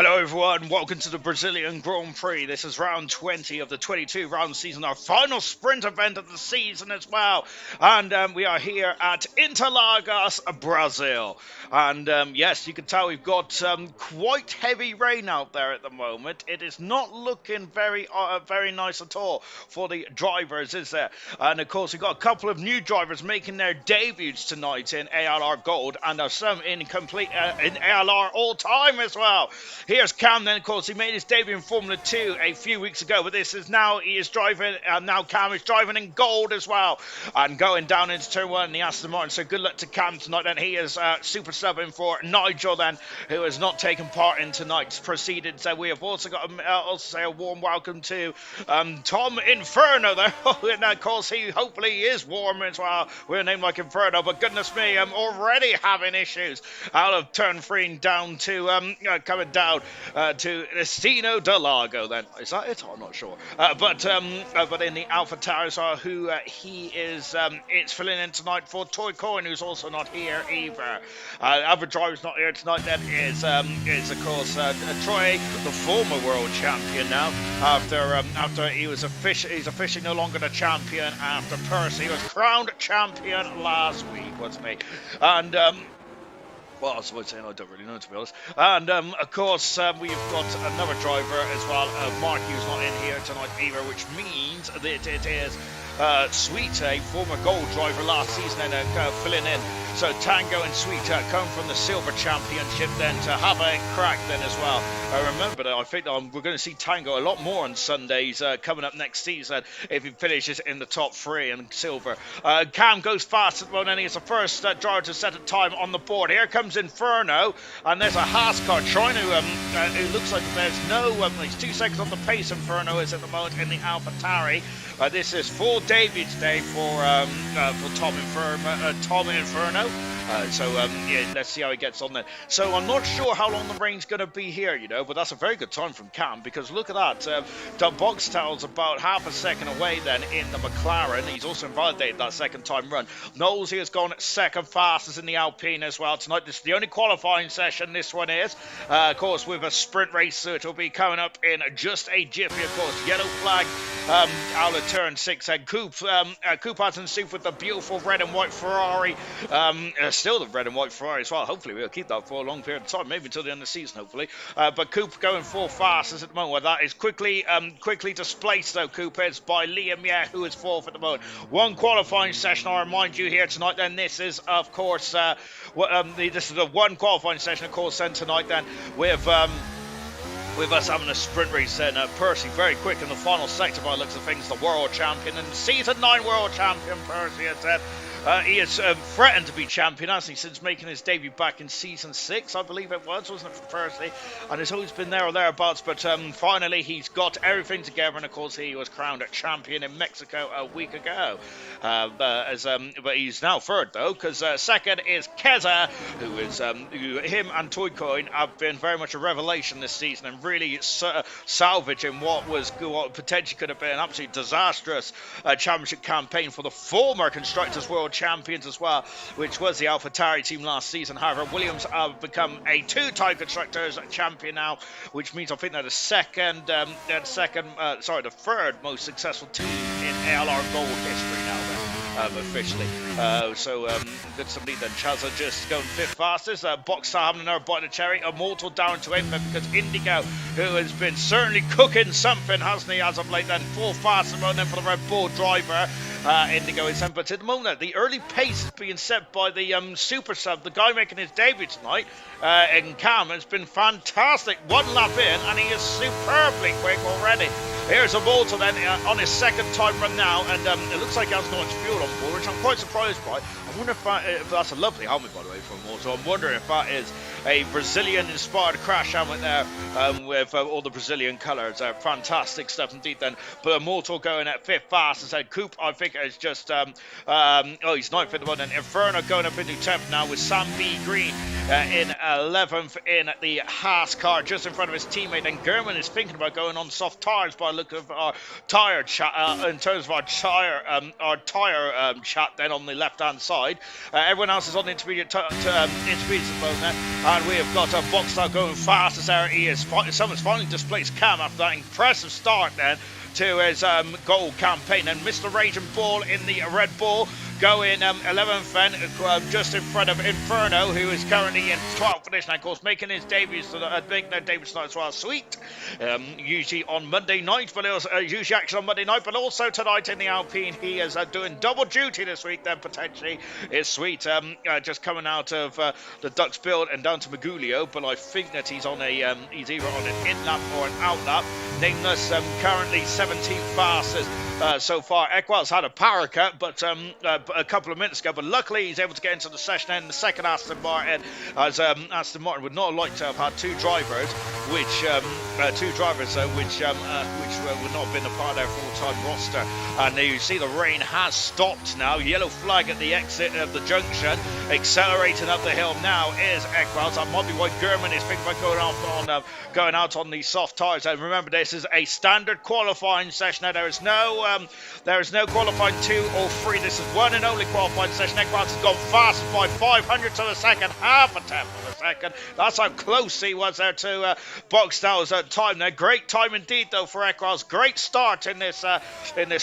Hello everyone, welcome to the Brazilian Grand Prix. This is round 20 of the 22 round season, our final sprint event of the season as well. And we are here at Interlagos, Brazil. And yes, you can tell we've got quite heavy rain out there at the moment. It is not looking very nice at all for the drivers, is there? And of course, we've got a couple of new drivers making their debuts tonight in ALR Gold, and some in ALR All Time as well. Here's Cam then, of course, he made his debut in Formula 2 a few weeks ago, but this is now, he is driving, now Cam is driving in gold as well, and going down into turn 1 in the Aston Martin, so good luck to Cam tonight, and he is super subbing for Nigel then, who has not taken part in tonight's proceedings. So we have also got also say a warm welcome to Tom Inferno there, and of course he hopefully is warm as well, with a name like Inferno, but goodness me, I'm already having issues out of turn 3 and down to, coming down to Destino del Lago then. Is that it? I'm not sure. But in the Alpha Towers who he is it's filling in tonight for Toy Coin, who's also not here either. Other driver's not here tonight then is of course Troy, the former world champion now, after he's officially no longer the champion after Percy was crowned champion last week, wasn't he? And well, I was saying I don't really know, to be honest. And of course, we've got another driver as well, Mark, who's not in here tonight either, which means that it is Sweet, a former gold driver last season, and filling in. So Tango and Sweet come from the Silver Championship then to have a crack then as well. Remember that I think we're going to see Tango a lot more on Sundays coming up next season if he finishes in the top 3 in Silver. Cam goes fast at the moment, and he's the first driver to set a time on the board. Here comes Inferno, and there's a Haas car trying to, it looks like there's no, he's 2 seconds off the pace. Inferno is at the moment in the AlphaTauri. This is full debut today for Tom Inferno. Yeah, let's see how he gets on there. So I'm not sure how long the rain's going to be here, you know, but that's a very good time from Cam, because look at that. The box towel's about half a second away then in the McLaren. He's also invalidated that second time run. Knowles here has gone second fastest in the Alpine as well tonight. This is the only qualifying session this one is. Of course, with a sprint race, so it will be coming up in just a jiffy, of course. Yellow flag out of turn 6. And Coop has in suit with the beautiful red and white Ferrari. Still the red and white Ferrari as well. Hopefully we'll keep that for a long period of time, maybe until the end of the season, hopefully. But Coop going full fastest at the moment. That is quickly displaced, though, Coop is by Liam Yeh, who is fourth at the moment. One qualifying session, I'll remind you, here tonight. Then this is, of course, this is the one qualifying session, of course, then tonight, then with us having a sprint race then. Percy very quick in the final sector by the looks of things, the world champion and season 9 world champion Percy has said. He has threatened to be champion, hasn't he, since making his debut back in season 6, I believe it was, wasn't it, for Percy? And it's always been there or thereabouts, but finally he's got everything together, and of course he was crowned a champion in Mexico a week ago. But he's now third, though, because second is Keza, who him and Toycoin have been very much a revelation this season, and really salvaging what potentially could have been an absolutely disastrous championship campaign for the former Constructors World Champions as well, which was the AlphaTauri team last season. However, Williams have become a 2-time Constructors champion now, which means I think they're the third most successful team in ALR Gold history now then. Officially. Good somebody then. Chazza just going 5th fastest. Boxstar having another bite of cherry. Immortal down to 8th because Indigo, who has been certainly cooking something, hasn't he, as of late, then 4th fastest and then for the Red Bull driver. Indigo is 7th, but at the moment the early pace is being set by the super sub, the guy making his debut tonight in Cam. Has been fantastic. 1 lap in and he is superbly quick already. Here's Immortal then on his second time run now, and it looks like he has not much fuel on board, which I'm quite surprised by. I wonder if that's a lovely helmet, by the way, for Immortal. I'm wondering if that is a Brazilian-inspired crash helmet there with all the Brazilian colours. Fantastic stuff indeed then. But Immortal going at 5th fastest, and Coop, I think, is just, he's 9th at the moment. And Inferno going up into 10th now with Sam B. Green in 11th in the Haas car, just in front of his teammate. And German is thinking about going on soft tires by the look of our tire chat, in terms of our tire chat then on the left-hand side. Everyone else is on the intermediate intermediates at the moment, and we have got a BoxBox going fastest there. Someone's finally displaced Cam after that impressive start then to his goal campaign. And Mr. Raging Ball in the Red Bull going 11th then, just in front of Inferno, who is currently in 12th position, of course, making his debut tonight as well. Sweet. Usually on Monday night, but it was usually action on Monday night, but also tonight in the Alpine. He is doing double duty this week then, potentially. It's Sweet. Just coming out of the Ducks build and down to Magulio, but I think that he's on a he's either on an in lap or an out lap. Nameless, currently 17th fastest. So far, Ekwell's had a power cut, but a couple of minutes ago. But luckily, he's able to get into the session in the second Aston Martin, as Aston Martin would not like to have had two drivers, which would not have been a part of their full-time roster. And you see the rain has stopped now. Yellow flag at the exit of the junction, accelerating up the hill now is Ekwell. That might be why German is thinking about going out on the soft tyres. And remember, this is a standard qualifying session. Now, there is no qualifying 2 or 3. This is one and only qualifying session. Ekwell's has gone fast by 500 to the second, half a tenth of a second. That's how close he was there to BoxBox's time there. Great time indeed, though, for Ekwell's. Great start in this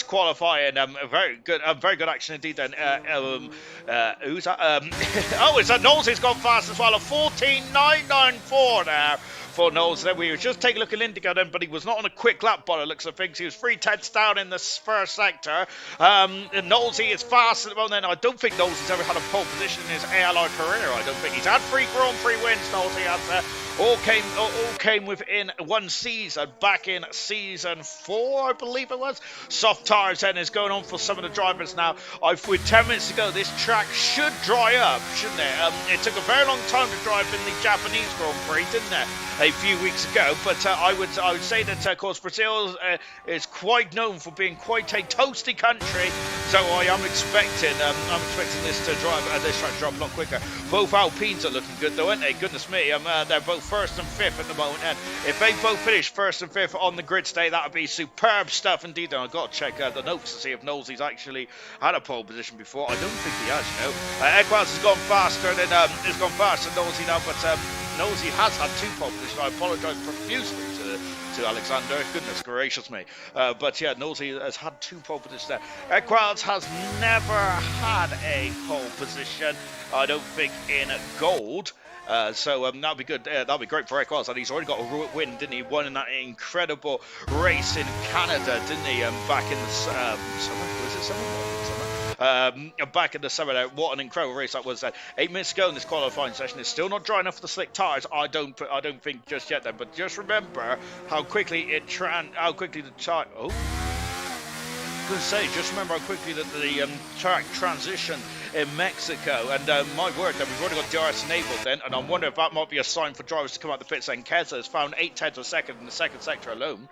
qualifying. Very good action indeed. Then who's that? Oh, it's Knowles. He's gone fast as well. A 14.994 there for Knowles. Then we were just taking a look at Indigo then, but he was not on a quick lap by the looks of things. He was 3/10 down in the first sector. Knowles is fast at the moment. I don't think Knowles has ever had a pole position in his ALR career. I don't think he's had 3 Grand Prix wins. Knowles has all came within one season, back in season 4, I believe it was. Soft tires then is going on for some of the drivers now. With 10 minutes to go, this track should dry up, shouldn't it? It took a very long time to drive in the Japanese Grand Prix, didn't it? A few weeks ago, but I would say that of course Brazil is quite known for being quite a toasty country, so I am expecting this track to drop a lot quicker. Both Alpines are looking good though, aren't they? Goodness me, they're both 1st and 5th at the moment, and if they both finish 1st and 5th on the grid today, that would be superb stuff indeed. And I've got to check the notes to see if Knowles actually had a pole position before. I don't think he has, you know. Ekwell's has gone faster than Knowles now, but Nosey has had 2 pole positions. I apologise profusely to Alexander. Goodness gracious me. But yeah, Nosey has had 2 pole positions there. Ekwell's has never had a pole position, I don't think, in gold. So that'll be good. That'll be great for Ekwell's. And he's already got a win, didn't he? Won in that incredible race in Canada, didn't he? Back in the summer. Was it summer? Back in the summer there. What an incredible race that was. 8 minutes to go in this qualifying session. It's still not dry enough for the slick tyres. I don't think just yet then. But just remember how quickly the track. Oh, I was going to say, just remember how quickly the track transitioned in Mexico. And my word, then we've already got DRS enabled then. And I wonder if that might be a sign for drivers to come out the pits. And Keza has found 8/10 of a second in the second sector alone.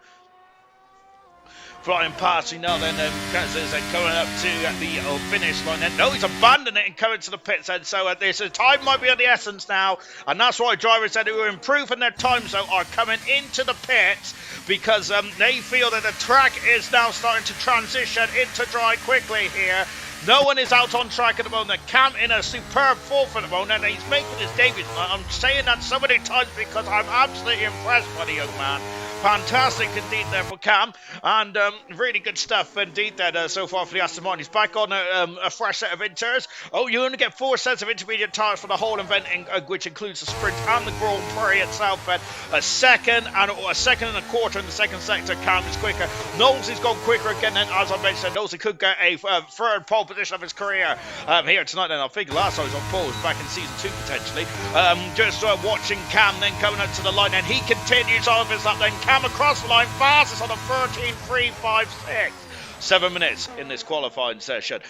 Flying past me now then, Keza is coming up to the finish line then. No, he's abandoned it and coming to the pits then. So this time might be of the essence now. And that's why drivers that who are improving their times though are coming into the pits, because they feel that the track is now starting to transition into dry quickly here. No one is out on track at the moment. Cam in a superb 4th at the moment, and he's making his debut. I'm saying that so many times because I'm absolutely impressed by the young man. Fantastic indeed there for Cam, and really good stuff indeed there so far for the Aston Martin. He's back on a fresh set of inters. Oh, you only get 4 sets of intermediate tyres for the whole event, which includes the sprint and the Grand Prix itself. But a second and a quarter in the second sector. Cam is quicker. Knowles has gone quicker again. And as I mentioned, Knowles could get a 3rd pole position of his career here tonight. And I think last time he was on pole was back in season 2 potentially. Just watching Cam then coming up to the line, and he continues on his lap. Then Cam across the line fastest on a 13.356. 7 minutes in this qualifying session.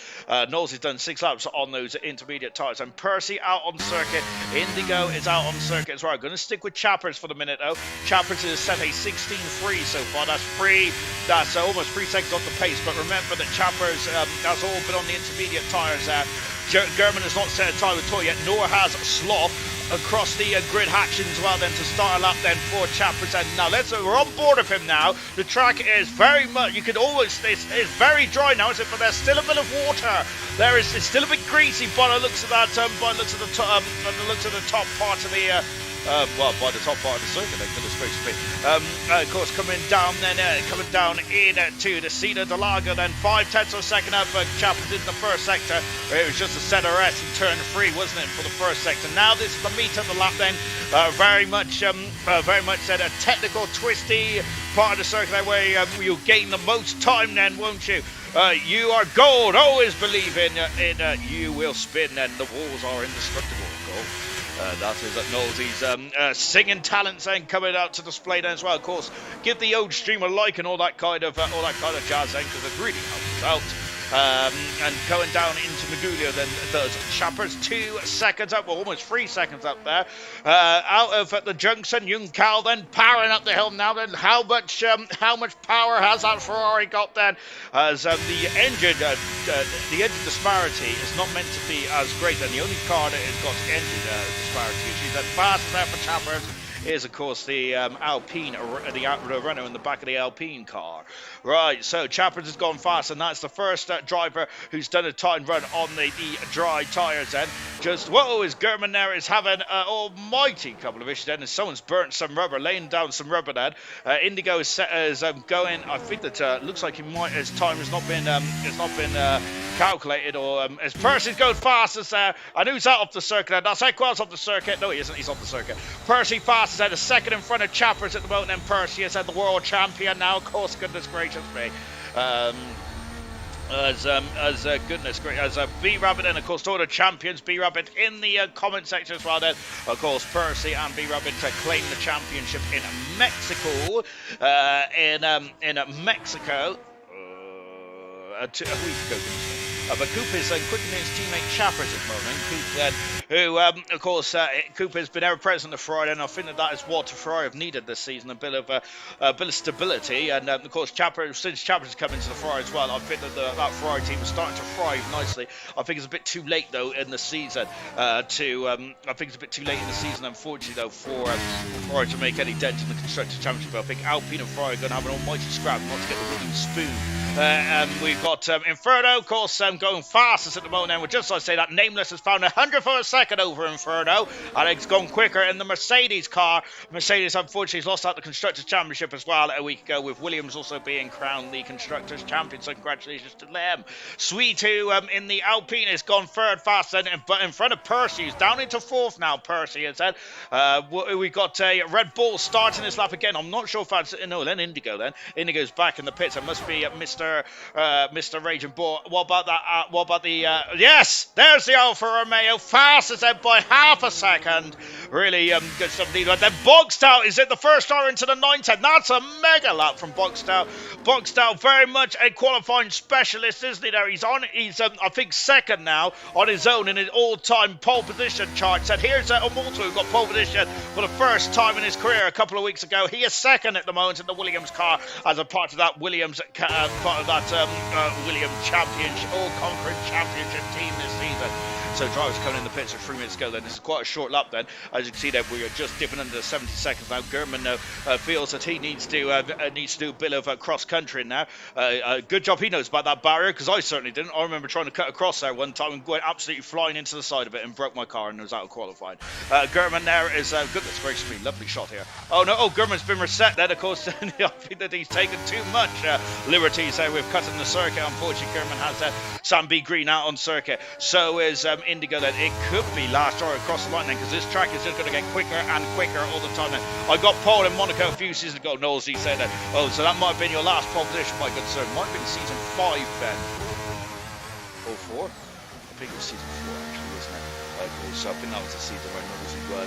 Knowles has done 6 laps on those intermediate tyres. And Percy out on circuit. Indigo is out on circuit as well. I'm going to stick with Chappers for the minute though. Chappers has set a 16.3 so far. That's almost 3 seconds off the pace. But remember that Chappers has all been on the intermediate tyres there. German has not set a time at all yet, nor has Sloth. across the grid hatching as well then to start a lap then for Chappers. And now we're on board of him now. The track is very much, you could always, it's very dry now, is it? But there's still a bit of water. It's still a bit greasy by the looks of that, by the looks of the top part of the well, by the top part of the circuit, then, goodness gracious me. Of course, coming down into the Cedar de Lago, then 5/10 of a second up. Chappers in the first sector. It was just a ZRS in turn 3, wasn't it, for the first sector? Now this is the meat of the lap then. Very much said a technical, twisty part of the circuit where you'll gain the most time then, won't you? You are gold. Always believe in you will spin, and the walls are indestructible. Gold. That is at Knowles' singing talents then coming out to display then as well. Of course, give the old stream a like and all that kind of jazz then, because it really helps out. And going down into Maguglia then does Chappers 2 seconds up, well, almost 3 seconds up there. Out of the junction, Young Cal then powering up the hill now. Then how much power has that Ferrari got then? As the engine disparity is not meant to be as great. Then the only car that has got engine disparity, she's at fast there for Chappers, is of course the Alpine, the Renault in the back of the Alpine car. Right, so Chappers has gone fast, and that's the first driver who's done a time run on the dry tyres then. Just, whoa, is German there is having an almighty couple of issues then, and someone's burnt some rubber, laying down some rubber then. Indigo is going, I think that looks like his time has not been calculated, or as Percy's going fastest there. And who's that off the circuit? That's Equals off the circuit. No, he isn't, he's off the circuit. Percy fastest at a second in front of Chappers at the moment, and Percy is at the world champion now, of course, goodness gracious me. Goodness gracious, as B-Rabbit and of course all the champions, B-Rabbit in the comment section as well then. Of course, Percy and B-Rabbit to claim the championship in Mexico. Mexico. A week ago, but Coop is quickening his teammate Chappers at the moment. Coop then, who, of course, Coop has been ever present the Ferrari, and I think that is what Ferrari have needed this season, a bit of stability. And of course, since Chappers has come into the Ferrari as well, I think that that Ferrari team is starting to thrive nicely. I think it's a bit too late though in the season unfortunately though, for Ferrari to make any dent in the Constructors' Championship. I think Alpine and Ferrari are going to have an almighty scrap not to get the winning spoon. And we've got Inferno, of course, going fastest at the moment. And we're just like to say that Nameless has found 100th of a second over Inferno, and it's gone quicker in the Mercedes car. Mercedes, unfortunately, has lost out the Constructors' Championship as well a week ago, with Williams also being crowned the Constructors' Champion. So congratulations to them. Sweet, who in the Alpine has gone third fast, but in front of Percy, who's down into fourth now. Percy has said. We got a Red Bull starting this lap again. I'm not sure if that's then Indigo. Then Indigo's back in the pits. It must be Mr. Raging Bull. What about that? What about the yes, there's the Alfa Romeo, fastest out by half a second. Really good stuff. But then Bogstow is it the first hour into the 910. That's a mega lap from Bogstow. Bogstow very much a qualifying specialist, isn't he? There he's I think second now on his own in his all-time pole position chart. Said here's Omolto, who got pole position for the first time in his career a couple of weeks ago. He is second at the moment in the Williams car as a part of that Williams Williams championship, all-conquering championship team this season. So drivers coming in the pits 3 minutes ago. Then this is quite a short lap. Then, as you can see, there we are just dipping under 70 seconds now. German feels that he needs to do a bit of cross country now. Good job he knows about that barrier, because I certainly didn't. I remember trying to cut across there one time and going absolutely flying into the side of it and broke my car and was out of qualifying. German there is goodness gracious me, lovely shot here. Oh no, German's been reset then. Of course, I think that he's taken too much liberties there with cutting the circuit. Unfortunately, German has Sam B. Green out on circuit. So is Indigo then. It could be last hour across the line then, because this track is just going to get quicker and quicker all the time. I got pole in Monaco a few seasons ago. Knowles, he said that. Oh, so that might have been your last pole position, my good sir. Might have been season 5 then. Oh, 4? I think it was season 4 actually, wasn't it? So I think that was the season where Knowles won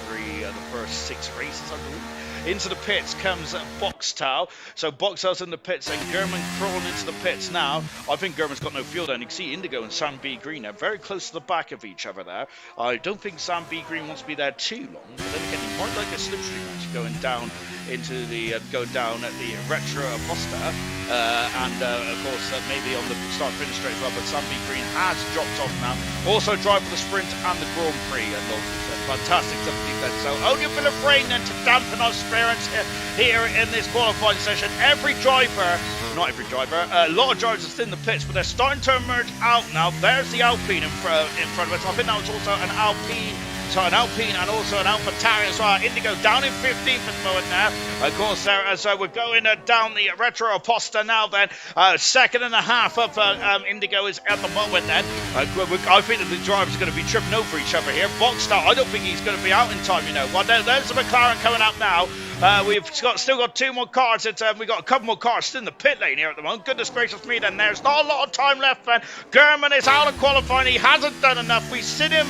3 of the first 6 races, I believe. Into the pits comes Bogstow. So Bogstow's in the pits, and German crawling into the pits now. I think German's got no fuel there, and you can see Indigo and Sam B. Green are very close to the back of each other there. I don't think Sam B. Green wants to be there too long, but then again, he might like a slipstream match going down into the going down at the Retro Aposta, and of course maybe on the start-finish straight as well. But Sam B. Green has dropped off now. Also drive for the sprint and the Grand Prix, and fantastic stuff to defense. So only a bit of rain then to dampen our spirits here in this qualifying session. Not every driver, a lot of drivers are still in the pits, but they're starting to emerge out now. There's the Alpine in front of us. I think that was also an Alpine. So an Alpine and also an AlphaTauri as well. Indigo down in 15th at the moment now. Of course, as we're going down the Retro Aposta now then. Second and a half of Indigo is at the moment then. I think that the drivers are going to be tripping over each other here. Boxstar, I don't think he's going to be out in time, you know. Well, there's the McLaren coming up now. We've still got two more cars. We've got a couple more cars still in the pit lane here at the moment. Goodness gracious me, then there's not a lot of time left. Then German is out of qualifying. He hasn't done enough. We sit him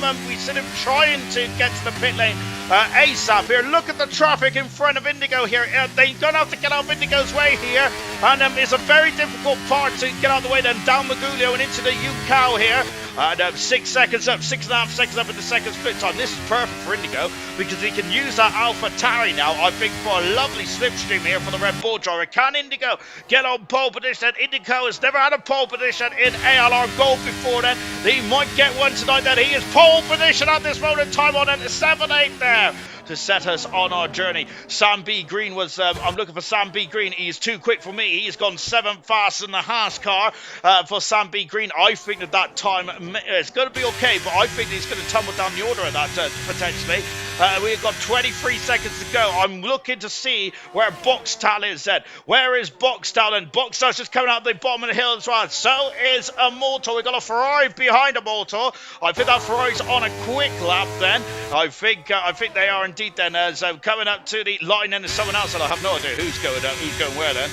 trying to get to the pit lane ASAP here. Look at the traffic in front of Indigo here. They're going to have to get out of Indigo's way here, and it's a very difficult part to get out of the way. Then down Magulio and into the UCAL here. 6 seconds up, 6.5 seconds up in the second split time. This is perfect for Indigo because he can use that AlphaTauri now, I think, for a lovely slipstream here for the Red Bull driver. Can Indigo get on pole position? Indigo has never had a pole position in ALR Gold before then. He might get one tonight then. He is pole position at this moment in time on at 7-8 there to set us on our journey. Sam B. Green was, I'm looking for Sam B. Green. He's too quick for me. He's gone 7 faster than the Haas car for Sam B. Green. I think that time is going to be okay, but I think he's going to tumble down the order of that potentially. We've got 23 seconds to go. I'm looking to see where Boxtal is then. Where is Boxtal? And Boxtal's just coming out the bottom of the hill as well. So is Immortal. We've got a Ferrari behind Immortal. I think that Ferrari's on a quick lap then. I think they are indeed then, as coming up to the line, and there's someone else, and I have no idea who's going where then.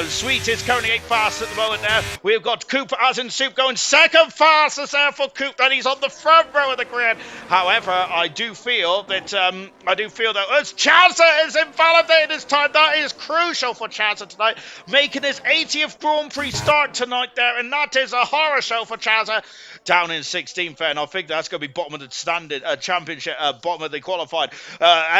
Sweet is currently 8 fast at the moment now. We've got Cooper as in Soup going second fastest there for Coop, and he's on the front row of the grid. However, I do feel that as Chazza is invalidated this time, that is crucial for Chazza tonight, making his 80th Grand Prix start tonight there, and that is a horror show for Chazza. Down in 16th, and I think that's going to be bottom of the standard championship, bottom of the qualified.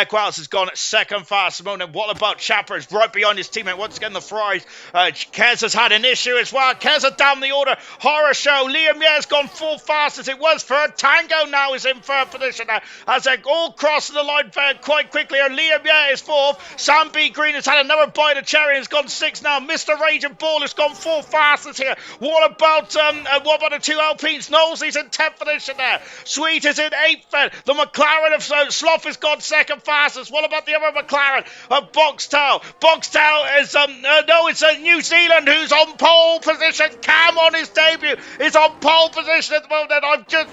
Equals has gone second fast. And what about Chappers right behind his teammate? Once again, the Ferraris. Kez has had an issue as well. Kez are down the order. Horror show. Liam Ye's gone full fast as it was for Tango. Now is in third position now, as they're all crossing the line quite quickly. And Liam Ye is fourth. Sam B. Green has had another bite of cherry and has gone sixth now. Mr. Raging Ball has gone full fastest here. What about the two Alpines? Knowlesy's in 10th position there. Sweet is in 8th. The McLaren of Slough has gone second fastest. What about the other McLaren? Boxtel. Boxtel is it's New Zealand who's on pole position. Cam on his debut is on pole position at the moment.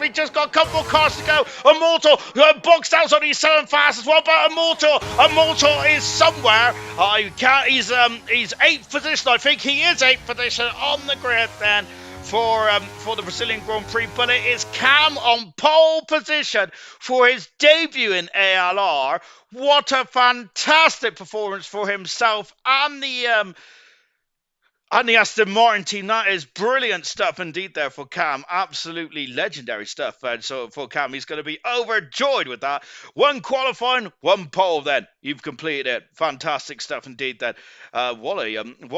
We just got a couple more cars to go. Immortal. Boxtel's on his 7th fastest. What about Immortal? Immortal is somewhere. He's 8th position. I think he is 8th position on the grid then for the Brazilian Grand Prix, but it is Cam on pole position for his debut in ALR. What a fantastic performance for himself and the Aston Martin team. That is brilliant stuff indeed there for Cam. Absolutely legendary stuff. And so for Cam, he's going to be overjoyed with that. One qualifying, one pole then. You've completed it. Fantastic stuff indeed then. What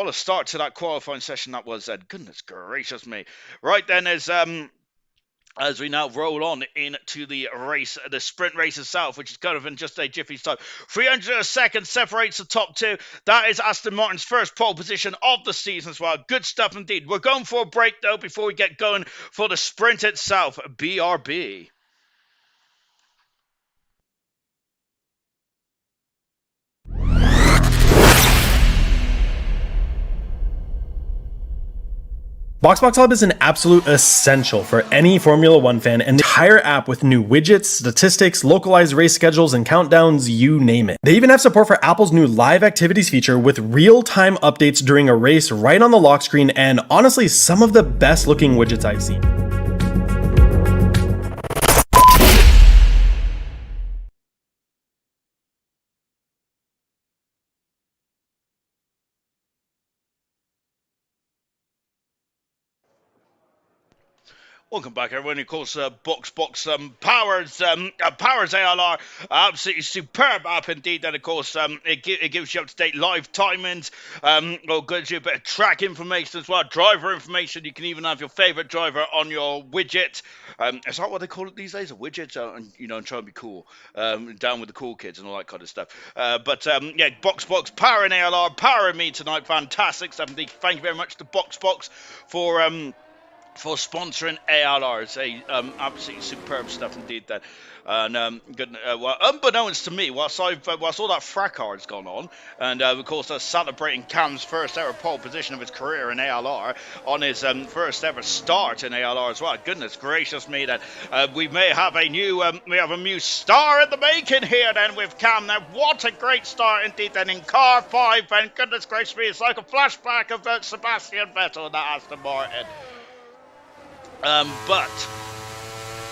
a start to that qualifying session that was. Goodness gracious me. Right then, as we now roll on into the race, the sprint race itself, which is kind of in just a jiffy's time. 300 a second separates the top two. That is Aston Martin's first pole position of the season as well. Good stuff indeed. We're going for a break, though, before we get going for the sprint itself. BRB. BoxBox Hub is an absolute essential for any Formula One fan, and the entire app with new widgets, statistics, localized race schedules, and countdowns, you name it. They even have support for Apple's new live activities feature with real-time updates during a race right on the lock screen, and honestly, some of the best looking widgets I've seen. Welcome back, everyone. Of course, BoxBox powers ALR. Absolutely superb app indeed. And of course, it gives you up-to-date live timings. Gives you a bit of track information as well, driver information. You can even have your favorite driver on your widget. Is that what they call it these days? A widget? And trying to be cool. Down with the cool kids and all that kind of stuff. Yeah, BoxBox powering ALR, powering me tonight. Fantastic stuff indeed. Thank you very much to BoxBox for sponsoring ALR. It's absolutely superb stuff indeed. That and well, unbeknownst to me, whilst all that fracas gone on, and of course celebrating Cam's first ever pole position of his career in ALR on his first ever start in ALR as well. Goodness gracious me, that we may have a new star in the making here then with Cam. Now, what a great start indeed then in car 5, and goodness gracious me, it's like a flashback of Sebastian Vettel and that Aston Martin. But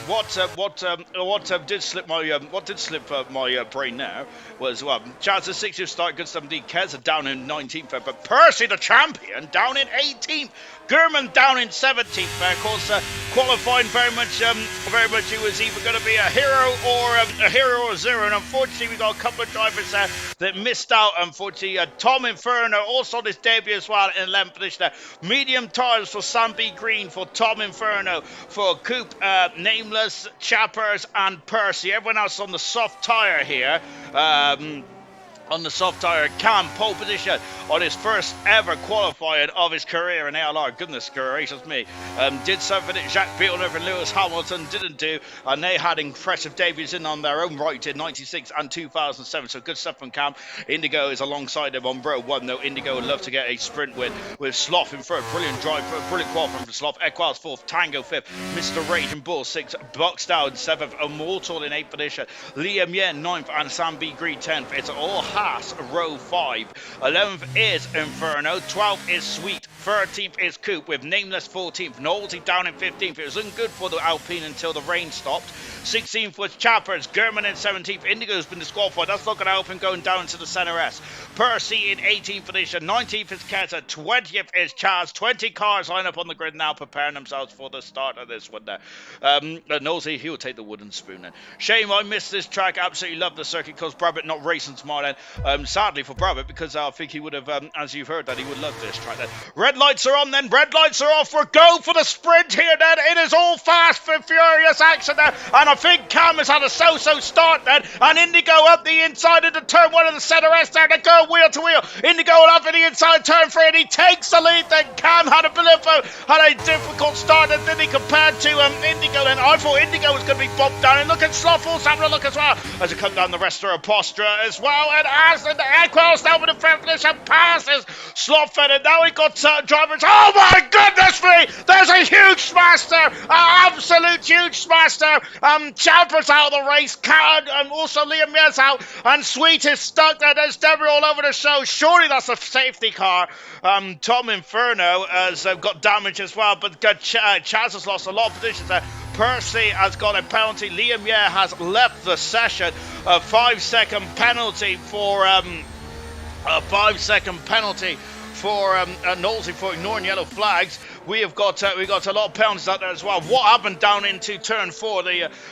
what did slip my brain now was Chaz's 60th start, good stuff indeed. Keza down in 19th, but Percy the champion down in 18th. Gurman down in 17th. Of course, qualifying very much he was either going to be a hero or a zero. And unfortunately, we got a couple of drivers that missed out. Unfortunately, Tom Inferno also on his debut as well in 11th position. Medium tires for Sam B. Green, for Tom Inferno, for Coop, Nameless, Chappers, and Percy. Everyone else on the soft tire here. On the soft tyre, Cam, pole position on his first ever qualifying of his career in ALR. Goodness gracious me. Did something that Jacques Villeneuve and Lewis Hamilton didn't do, and they had impressive debuts in on their own right in 96 and 2007. So good stuff from Cam. Indigo is alongside him on row 1, though. Indigo would love to get a sprint win with Sloth in third. Brilliant drive, brilliant qualifying for Sloth. Equals 4th, Tango 5th, Mr. Raging Bull 6th, Box Down 7th, Immortal in 8th position, Liam Yen 9th, and Sam B. Green 10th. It's all Haas, row 5. 11th is Inferno, 12th is Sweet, 13th is Coop with Nameless 14th, Knowlesy down in 15th. It was good for the Alpine until the rain stopped. 16th was Chappers, Gurman in 17th. Indigo's been disqualified. That's not going to help him going down to the Centre S. Percy in 18th position, 19th is Keza, 20th is Chaz. 20 cars line up on the grid now, preparing themselves for the start of this one there. Nosey, he'll take the wooden spoon then. Shame I missed this track. Absolutely love the circuit because Brabbit not racing tomorrow then. Sadly for Brabbit, because I think he would have, as you've heard, that he would love this track then. Red lights are on then, red lights are off. We're go for the sprint here then. It is all fast and furious action there. And I think Cam has had a so-so start then. And Indigo up the inside into turn 1 of the Centre S there. They go wheel to wheel. Indigo will up in the inside turn 3 and he takes the lead then. Cam had a difficult start, and then he compared to Indigo then. I thought Indigo was going to be bumped down, and look at Slothful's having a look as well as it comes down the rest of Apostra as well. And as the Equals now with the front finish and passes Slothful, and now we got drivers. Oh my goodness me! There's a huge smash there, absolute huge smash there. Champers out of the race, also Liam Mears out, and Sweet is stuck there. There's debris all over the show. Surely that's a safety car. Tom Inferno has got damage as well, but Chaz has lost a lot of positions there. Percy has got a penalty. Liam Yer has left the session. A 5-second penalty for Knowlesy for ignoring yellow flags. We got a lot of penalties out there as well. What happened down into turn 4?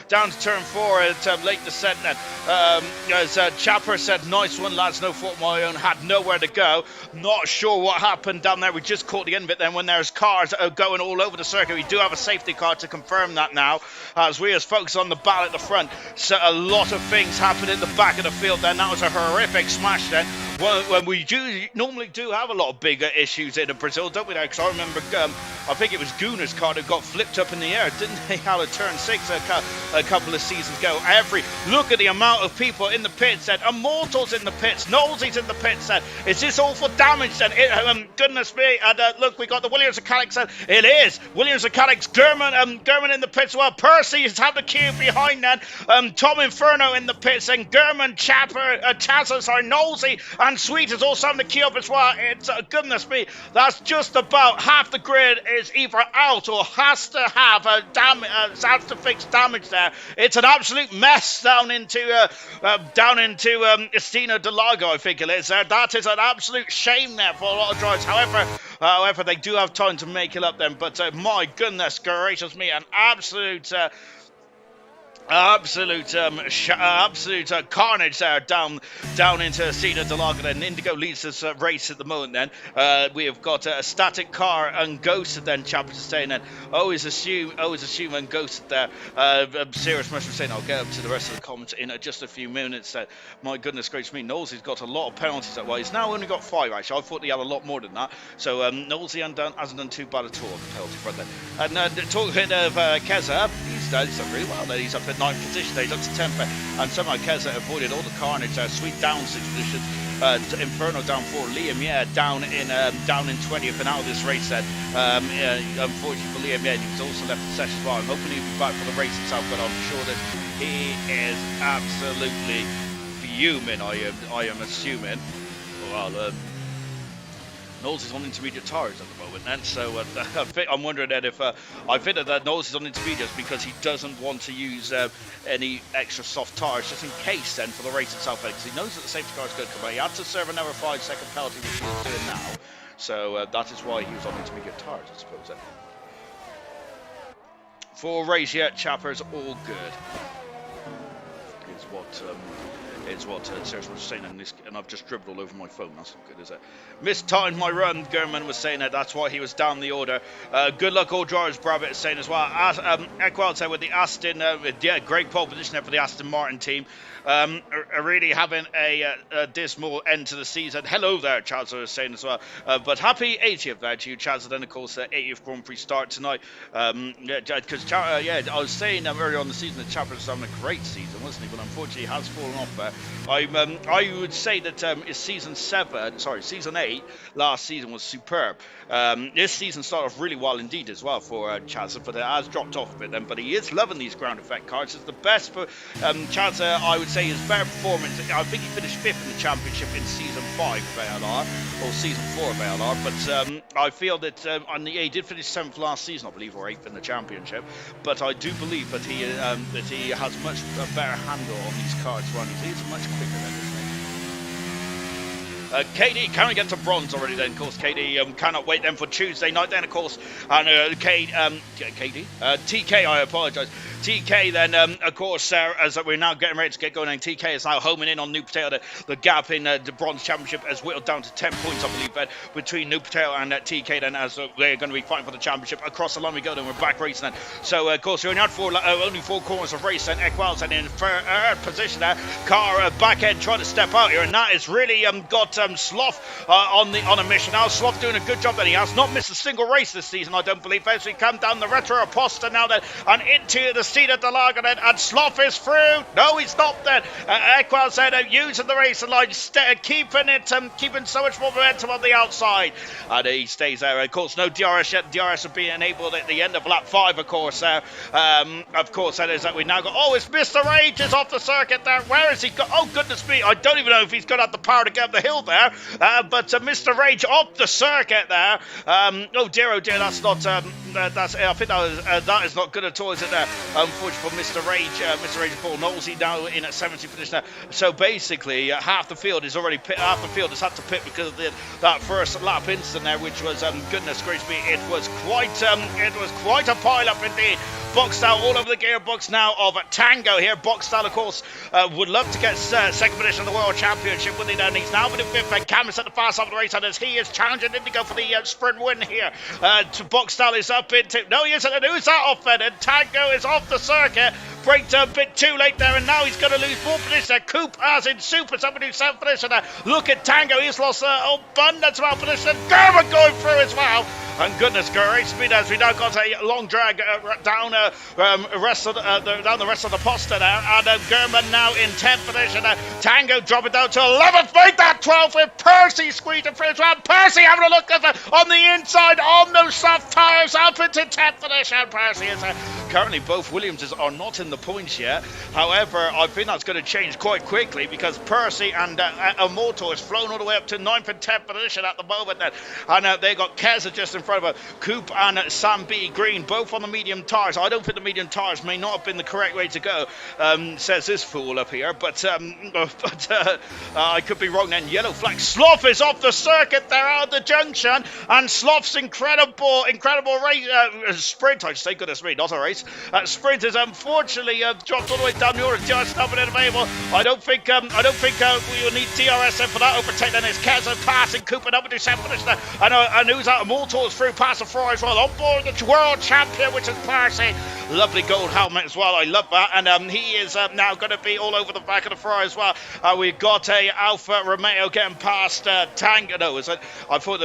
Down to turn 4 at late descent then. As Chapper said, nice one lads, no fault of my own, had nowhere to go. Not sure what happened down there. We just caught the end of it then when there's cars going all over the circuit. We do have a safety car to confirm that now, as we focus on the battle at the front. So a lot of things happened in the back of the field then. That was a horrific smash then. When we normally do have a lot of bigger issues in Brazil, don't we? Because I remember, I think it was Guna's car that got flipped up in the air, didn't they? Out of turn 6 a couple of seasons ago. Look at the amount of people in the pits. Said Immortals in the pits, Knowlesy's in the pits. Said, is this all for damage? Then goodness me! And look, we got the Williams and Calix. Said it is Williams and Calix. Gurman in the pits. Well, Percy has had the queue behind that. Tom Inferno in the pits, and Gurman, Chapper, Chazza, Knowlesy, and And Sweet is also having to queue up as well. It's, goodness me, that's just about half the grid is either out or has to have a has to fix damage there. It's an absolute mess down into Estina de Lago, I think it is. That is an absolute shame there for a lot of drivers. However, they do have time to make it up then. But my goodness gracious me, an absolute carnage there down into Cena Delaga. Then Indigo leads this race at the moment. Then we have got a static car and Ghosted. Then Champions is saying then always assume and Ghosted there. Serious must be saying I'll get up to the rest of the comments in just a few minutes. My goodness gracious me, Knowles has got a lot of penalties that way. He's now only got 5 actually. I thought he had a lot more than that. So Knowles hasn't done too bad at all on the penalty front there. And talking of Keza, he's done really well there. He's up at 9th position there. He's up to 10th, and somehow Keza avoided all the carnage. Sweet down 6th position. Inferno down 4. Liam, down in 20th and out of this race then. Unfortunately for Liam, he's also left the session as well. I'm hoping he'll be back for the race himself, but I'm sure that he is absolutely fuming, I am assuming. Well, Knowles is on intermediate tires at the moment, and so I'm wondering then if I think that Knowles is on intermediates because he doesn't want to use any extra soft tires just in case then for the race itself, because he knows that the safety car is going to come out. He had to serve another 5-second penalty, which he's doing now, so that is why he was on intermediate tires, I suppose. Then. For race yet, Chappers, all good. Is what Serge was saying, and I've just dribbled all over my phone. That's not good, is it? Mistimed my run, German was saying that's why he was down the order. Good luck, all drivers, Bravitt is saying as well. Ekwald said with the Aston, great pole position there for the Aston Martin team. Really having a dismal end to the season. Hello there, Chaz was saying as well. But happy 80th there to you, Chaz. And then, of course, 80th Grand Prix start tonight. Because, I was saying earlier on the season that Chapper was having a great season, wasn't he? But unfortunately, he has fallen off there. I would say that season 8 last season was superb. This season started off really well indeed as well for Chaz, but it has dropped off a bit then. But he is loving these ground effect cars. It's the best for Chaz, I would say his better performance. I think he finished 5th in the championship in season 5 of ALR, or season 4 of ALR, but I feel that he did finish 7th last season, I believe, or 8th in the championship, but I do believe that he has much a better handle on these cars running. He's much quicker than this thing. KD, can we get to bronze already then? Of course, KD cannot wait then for Tuesday night then, of course. And TK, I apologise. TK then, of course, as we're now getting ready to get going, and TK is now homing in on New Potato. The gap in the bronze championship has whittled down to 10 points, I believe, between New Potato and TK then, as they're going to be fighting for the championship. Across the line we go then, we're back racing then. So, of course, we're only only 4 corners of race then. Ekwal's in third position there. Car back end trying to step out here, and that is really got Sloth on a mission now. Sloth doing a good job then. He has not missed a single race this season, I don't believe. As we come down the Retro Aposta now then, and into the Cedar de Lago then, and Sloth is through. No, he's not then. Ekwal said using the racing line, keeping so much more momentum on the outside, and he stays there. Of course, no DRS yet. DRS will be enabled at the end of lap 5, of course. Of course, that is that we now got. Oh, it's Mr. Rage is off the circuit there. Where is he? Oh, goodness me! I don't even know if he's going to have the power to get up the hill there. But Mr. Rage off the circuit there. Oh dear, that's not. I think that is not good at all, is it? There, unfortunately for Mr. Rage. Mr. Rage Paul Knowlesy now in at 70th position. So basically, half the field is already pit. Half the field has had to pit because of that first lap incident there, which was goodness gracious me, it was quite a pile up indeed. Boxstyle all over the gearbox now of Tango here. Boxstyle, of course, would love to get second position in the World Championship, wouldn't he? And he's now in the 5th, and Cameron's at the far side of the race, and as he is challenging Indigo for the sprint win here. Boxstyle is up into. No, he isn't. And who's that off then? And Tango is off the circuit. Braked a bit too late there, and now he's going to lose more position. Coop, as in Super, somebody who's 7th position there. Look at Tango, he's lost abundance of position. German going through as well. And goodness gracious me, as we now got a long drag down the rest of the poster there, and German now in 10th position. Tango dropping down to 11th, made that 12th with Percy squeezing through as well. Percy having a look on the inside on those soft tyres, up into 10th position. Percy is currently both Williamses are not in the points yet. However, I think that's going to change quite quickly because Percy and Immortal has flown all the way up to 9th and 10th position at the moment then. And they got Keza just in front of Coop and Sam B. Green, both on the medium tires. I don't think the medium tires may not have been the correct way to go, says this fool up here, but I could be wrong then. Yellow flag. Sloth is off the circuit. They're out of the junction, and Sloth's incredible race sprint. I should say, goodness me, not a race. Sprint is unfortunately dropped all the way down the order. Just not been available. I don't think we will need DRS for that overtake. Then it's Keza passing Cooper number 2 finish there, and who's out? Immortal is through past the Fry as well. On board the world champion, which is Percy. Lovely gold helmet as well. I love that, and he is now going to be all over the back of the Fry as well. We've got a Alfa Romeo getting past Tango. No, is it? I thought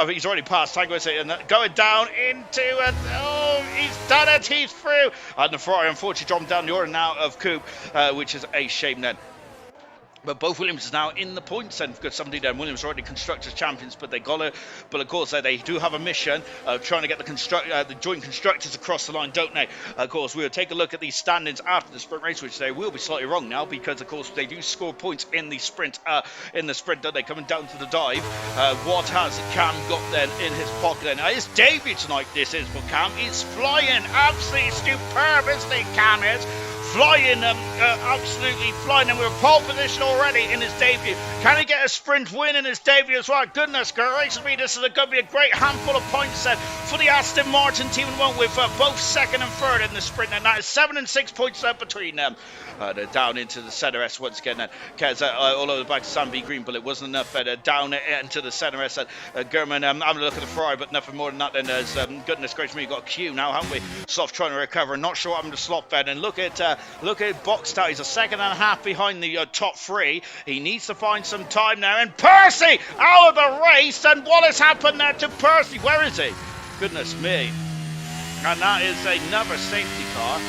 he's already passed Tango, is it? And going down into he's done it. He's through. And the Ferrari unfortunately dropped down the order now of Coop, which is a shame then. But both Williams is now in the points then because somebody then Williams are already constructors champions, but they got it. But of course they do have a mission of trying to get the joint constructors across the line, don't they? Of course we'll take a look at these standings after the sprint race, which they will be slightly wrong now because of course they do score points in the sprint. Don't they? Coming down to the dive. What has Cam got then in his pocket? Then his debut tonight. This is for Cam. He's flying, absolutely superb, isn't he? Cam is. Flying, absolutely flying, and we're pole position already in his debut. Can he get a sprint win in his debut as well? Goodness gracious me, this is going to be a great handful of points then for the Aston Martin team and one with both second and third in the sprint, and that is 7 and 6 points between them. They're down into the center S once again. Keza all over the back to Sam B. Green, but it wasn't enough. Down into the center S. German having a look at the Ferrari, but nothing more than that. Then there's goodness gracious me, we've got a Q now, haven't we? Sloth trying to recover. Not sure what happened to Sloth then. And look at Boxstar. He's a second and a half behind the top three. He needs to find some time now. And Percy out of the race. And what has happened there to Percy? Where is he? Goodness me. And that is another safety car.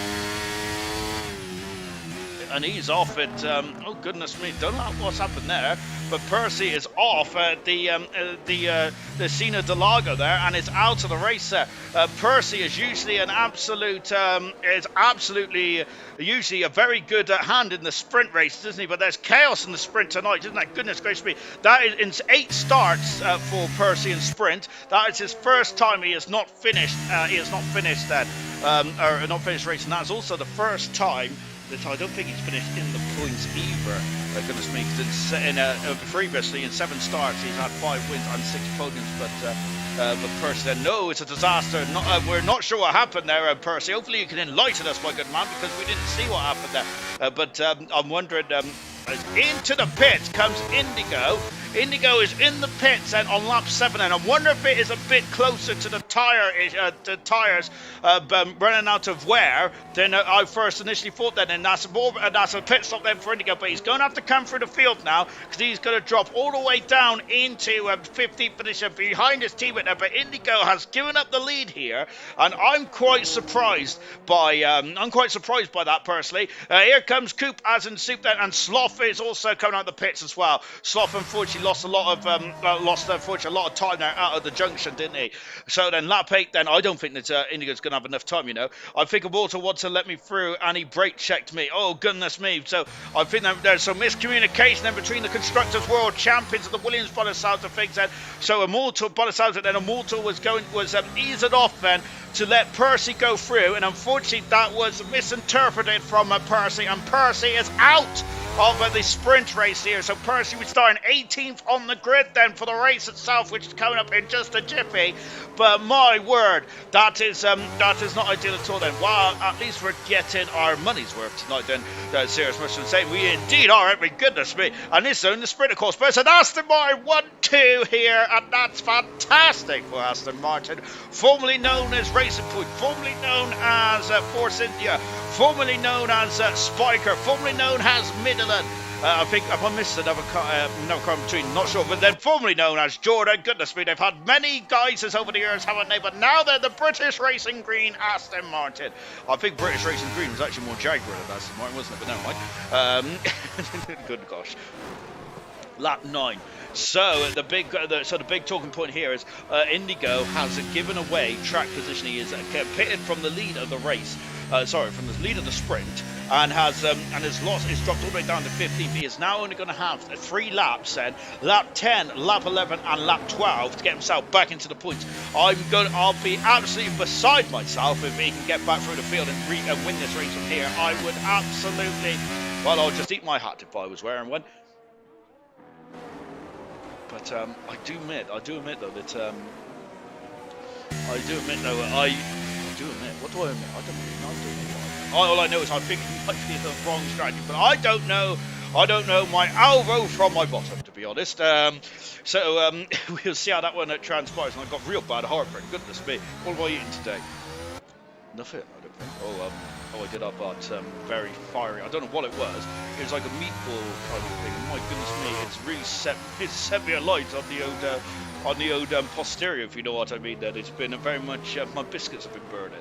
And he's off at, oh goodness me, don't know what's happened there, but Percy is off at the Sina Del Lago there, and is out of the race there. Percy is usually usually a very good hand in the sprint races, isn't he? But there's chaos in the sprint tonight, isn't that? Goodness gracious me. That is in 8 starts for Percy in sprint. That is his first time he has not finished. Or not finished racing. That's also the first time that I don't think he's finished in the points either. Goodness me, because previously in 7 starts he's had 5 wins and 6 podiums, but Percy said, no, it's a disaster. We're not sure what happened there, Percy. Hopefully you can enlighten us, my good man, because we didn't see what happened there. But I'm wondering, into the pits comes Indigo. Indigo is in the pits and on lap 7, and I wonder if it is a bit closer to the tires running out of wear than I first initially thought. Then, and that's a pit stop then for Indigo, but he's going to have to come through the field now because he's going to drop all the way down into 15th position behind his teammate there. But Indigo has given up the lead here, and I'm quite surprised by that personally. Here comes Coop as in soup then, and Sloth is also coming out of the pits as well. Sloth unfortunately lost a lot of time there out of the junction, didn't he? So then lap 8, then I don't think that Indigo's going to have enough time, you know. I think Immortal wants to let me through, and he brake checked me. Oh goodness me! So I think that there's some miscommunication then between the constructors world champions and the Williams by the sounds of things. Then so Immortal by the sounds of it, then Immortal was easing off then to let Percy go through, and unfortunately that was misinterpreted from Percy, and Percy is out of the sprint race here. So Percy was starting 18th on the grid then for the race itself, which is coming up in just a jiffy. But my word, that is not ideal at all then. Well, at least we're getting our money's worth tonight then. Serious much to say, we indeed are, aren't we? Goodness me. And this is in the sprint, of course. But it's an Aston Martin 1-2 here, and that's fantastic for Aston Martin, formerly known as Racing Point, formerly known as Force India, formerly known as Spiker, formerly known as Midland. I think if I missed another car in between, not sure, but then formerly known as Jordan. Goodness me, they've had many guises over the years, haven't they? But now they're the British Racing Green Aston Martin. I think British Racing Green was actually more Jaguar than Aston Martin, wasn't it? But never mind. Good gosh. Lap 9. So the big talking point here is Indigo has given away track position. He is pitted from the lead of the race. from the lead of the sprint, and has lost. It's dropped all the way down to 15th. He is now only going to have 3 laps. Then lap 10, lap 11, and lap 12 to get himself back into the points. I'll be absolutely beside myself if he can get back through the field and win this race from here. I would absolutely. Well, I'll just eat my hat if I was wearing one. But I do admit though that what do I admit? I don't really know. All I know is I think it might be the wrong strategy, but I don't know my elbow from my bottom, to be honest. So we'll see how that one transpires. And I got real bad heartburn. Goodness me, what am I eating today? Nothing, I don't think. I did have that very fiery. I don't know what it was. It was like a meatball kind of thing. And my goodness me, it's really set me alight on the old posterior, if you know what I mean. That it's been very much my biscuits have been burning.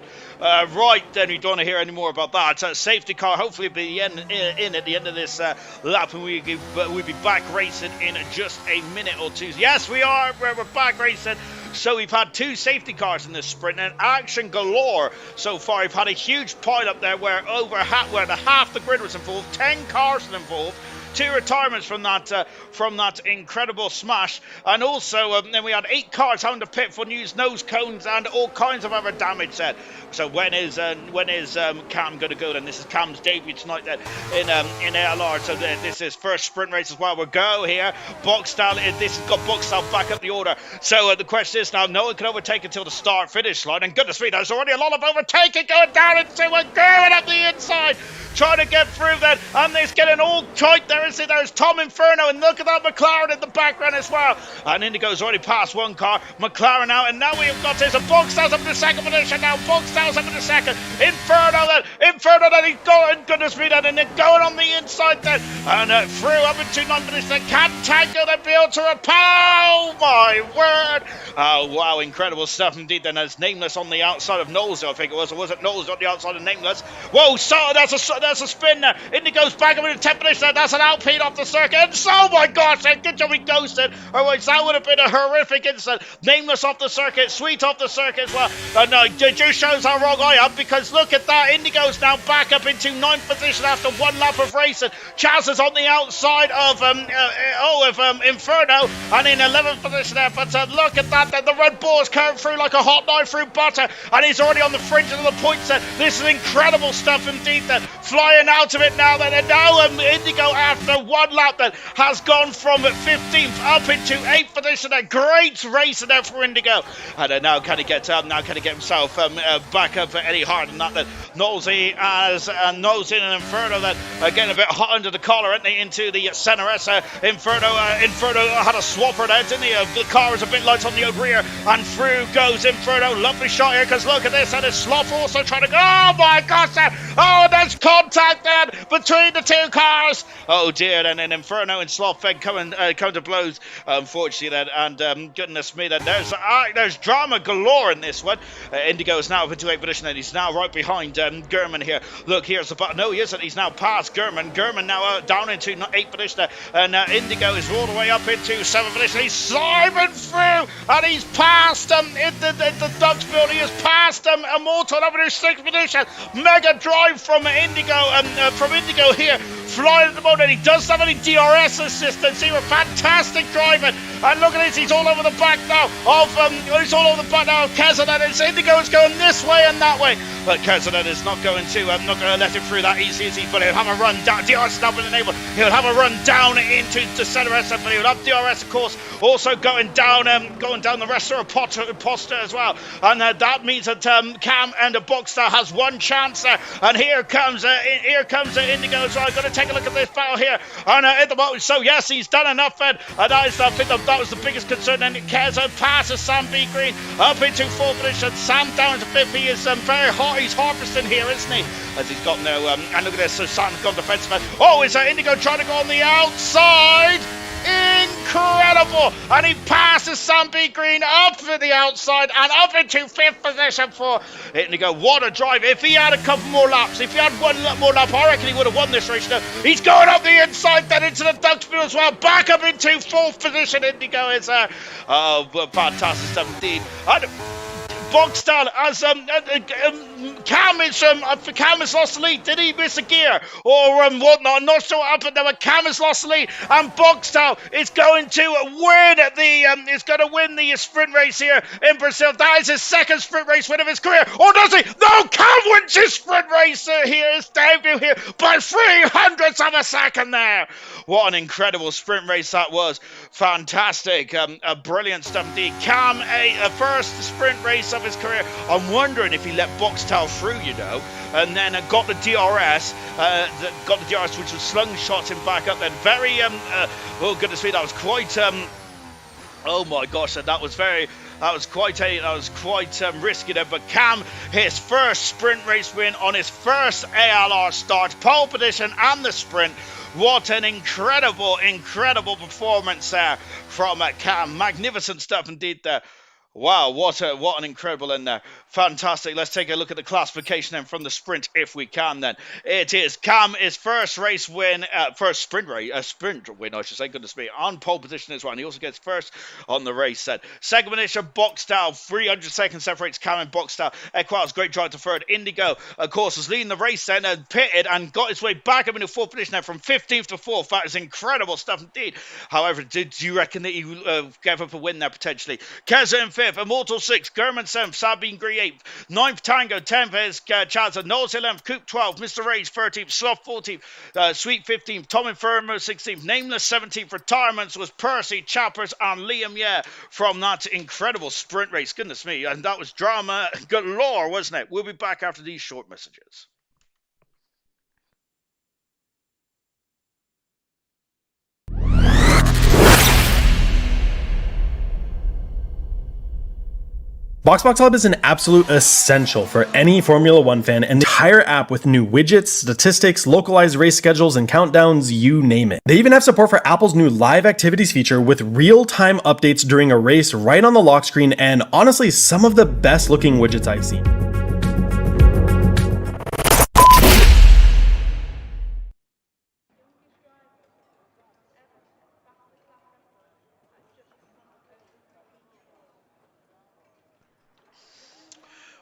Right then, we don't want to hear any more about that. Safety car hopefully be in at the end of this lap, and we'll be back racing in just a minute or two. Yes, we are. We're back racing. So we've had 2 safety cars in this sprint and action galore so far. We've had a huge pile up there where half the grid was involved, 10 cars involved. 2 retirements from that incredible smash, and also then we had 8 cars having to pit for news nose cones and all kinds of other damage said. So when is Cam going to go then? This is Cam's debut tonight then in ALR. So this is first sprint race as well. We'll go here. Boxstyle, this has got Boxstyle back up the order. So the question is now, no one can overtake until the start finish line, and goodness me, there's already a lot of overtaking going down into and going up the inside. Trying to get through that, and it's getting all tight there, isn't it? There's Tom Inferno, and look at that McLaren in the background as well. And Indigo's already passed one car, McLaren now, and now we've got this. Boxstall's up in the second position now. Boxstall's up in the second. Inferno then he's going, goodness me, then, and then going on the inside then, and through up into 9th position. Can't tangle the build to a oh my word! Oh wow, incredible stuff indeed. Then there's Nameless on the outside of Knowles, I think it was, or was it Knowles on the outside of Nameless? Whoa, so that's a spin there. Indigo's back up in the 10th position. That's an Alpine off the circuit. And oh my gosh, good job he ghosted. Otherwise, that would have been a horrific incident. Nameless off the circuit, Sweet off the circuit as well. And just shows how wrong I am, because look at that. Indigo's now back up into 9th position after 1 lap of racing. Chaz is on the outside of Inferno and in 11th position there. But look at that. The Red Bull is coming through like a hot knife through butter, and he's already on the fringe of the points there. This is incredible stuff indeed. Flying out of it now then, and now Indigo after 1 lap then has gone from 15th up into 8th position. A great race there for Indigo, and now can he get himself back up any harder than that then. Nosy and Inferno then getting a bit hot under the collar, aren't they, into the centre. Inferno had a swapper there, didn't he? The car was a bit light on the rear, and through goes Inferno. Lovely shot here, because look at this, and it's Sloth also trying to go. Oh my gosh, oh, there's contact then between the 2 cars. Oh dear, and then Inferno and Sloth come to blows, unfortunately then, and goodness me, then there's drama galore in this one. Indigo is now up into 8th position, and he's now right behind Gurman here. Look, here's the no, he isn't. He's now past Gurman. Gurman now down into 8th position, and Indigo is all the way up into 7th position. He's Simon through, and he's past in the Ducks field. He has passed Immortal up into 6th position. Mega drive from Indigo here, flying at the moment. He does have any DRS assistance. He was fantastic driving, and look at this, he's all over the back now of Kezanen. It's Indigo is going this way and that way, but Kezanen is not going to let him through that easy, but he'll have a run down. DRS not been enabled. He'll have a run down into the centre SF, but he'll have DRS of course also going down the rest of Poster as well, and that means that Cam and the Boxstar has one chance there, and here comes Indigo as well. I'm going to take a look at this battle here, and at the moment, so yes, he's done enough, and I think that was the biggest concern. And Kezo passes Sam B. Green up into 4th position. Sam down to 5th. He is very hot. He's harvesting here, isn't he? As he's got no and look at this. So Sam's gone defensive. Oh, is Indigo trying to go on the outside? Incredible, and he passes Sam B. Green up to the outside and up into 5th position for Indigo. What a drive. If he had a couple more laps, if he had 1 more lap, I reckon he would have won this race now. He's going up the inside then into the Ducksfield as well, back up into 4th position. Indigo is fantastic stuff indeed. Boxtel as Cam has lost the lead. Did he miss a gear or whatnot? Not sure what happened there, but Cam has lost the lead, and Boxtel is going to win the sprint race here in Brazil. That is his second sprint race win of his career. Or does he? No, Cam wins his sprint race here. His debut here by 300ths of a second there. What an incredible sprint race that was. Fantastic. Brilliant stuff indeed. Cam, a first sprint race of his career. I'm wondering if he let Boxtel through, and then got the DRS, which was slungshot him back up then. Very, oh goodness me, that was quite, oh my gosh, that was quite risky there. But Cam, his first sprint race win on his first ALR start, pole position and the sprint. What an incredible performance there from Cam. Magnificent stuff indeed there. Wow, what an incredible in there. Fantastic. Let's take a look at the classification then from the sprint if we can then. It is Cam, his first sprint win, I should say, goodness me, on pole position as well. And he also gets first on the race set. Second position, Boxtel, 300 seconds separates Cam and Boxtel. Equals great drive to third. Indigo, of course, was leading the race then and pitted and got his way back up into fourth position then from 15th to 4th. That is incredible stuff indeed. However, did you reckon that he gave up a win there potentially? Keza in 5th, Immortal 6th, German 7th, Sabine Gree 8th, 9th Tango, 10th is Chadza, Knowles 11th, Coop 12th, Mr. Rage 13th, Sloth 14th, Sweet 15th, Tom Inferno 16th, Nameless 17th. Retirements was Percy, Chappers and Liam from that incredible sprint race. Goodness me, and that was drama galore, wasn't it? We'll be back after these short messages. BoxBox Hub is an absolute essential for any Formula One fan, and the entire app with new widgets, statistics, localized race schedules, and countdowns, you name it. They even have support for Apple's new live activities feature with real-time updates during a race right on the lock screen, and honestly, some of the best looking widgets I've seen.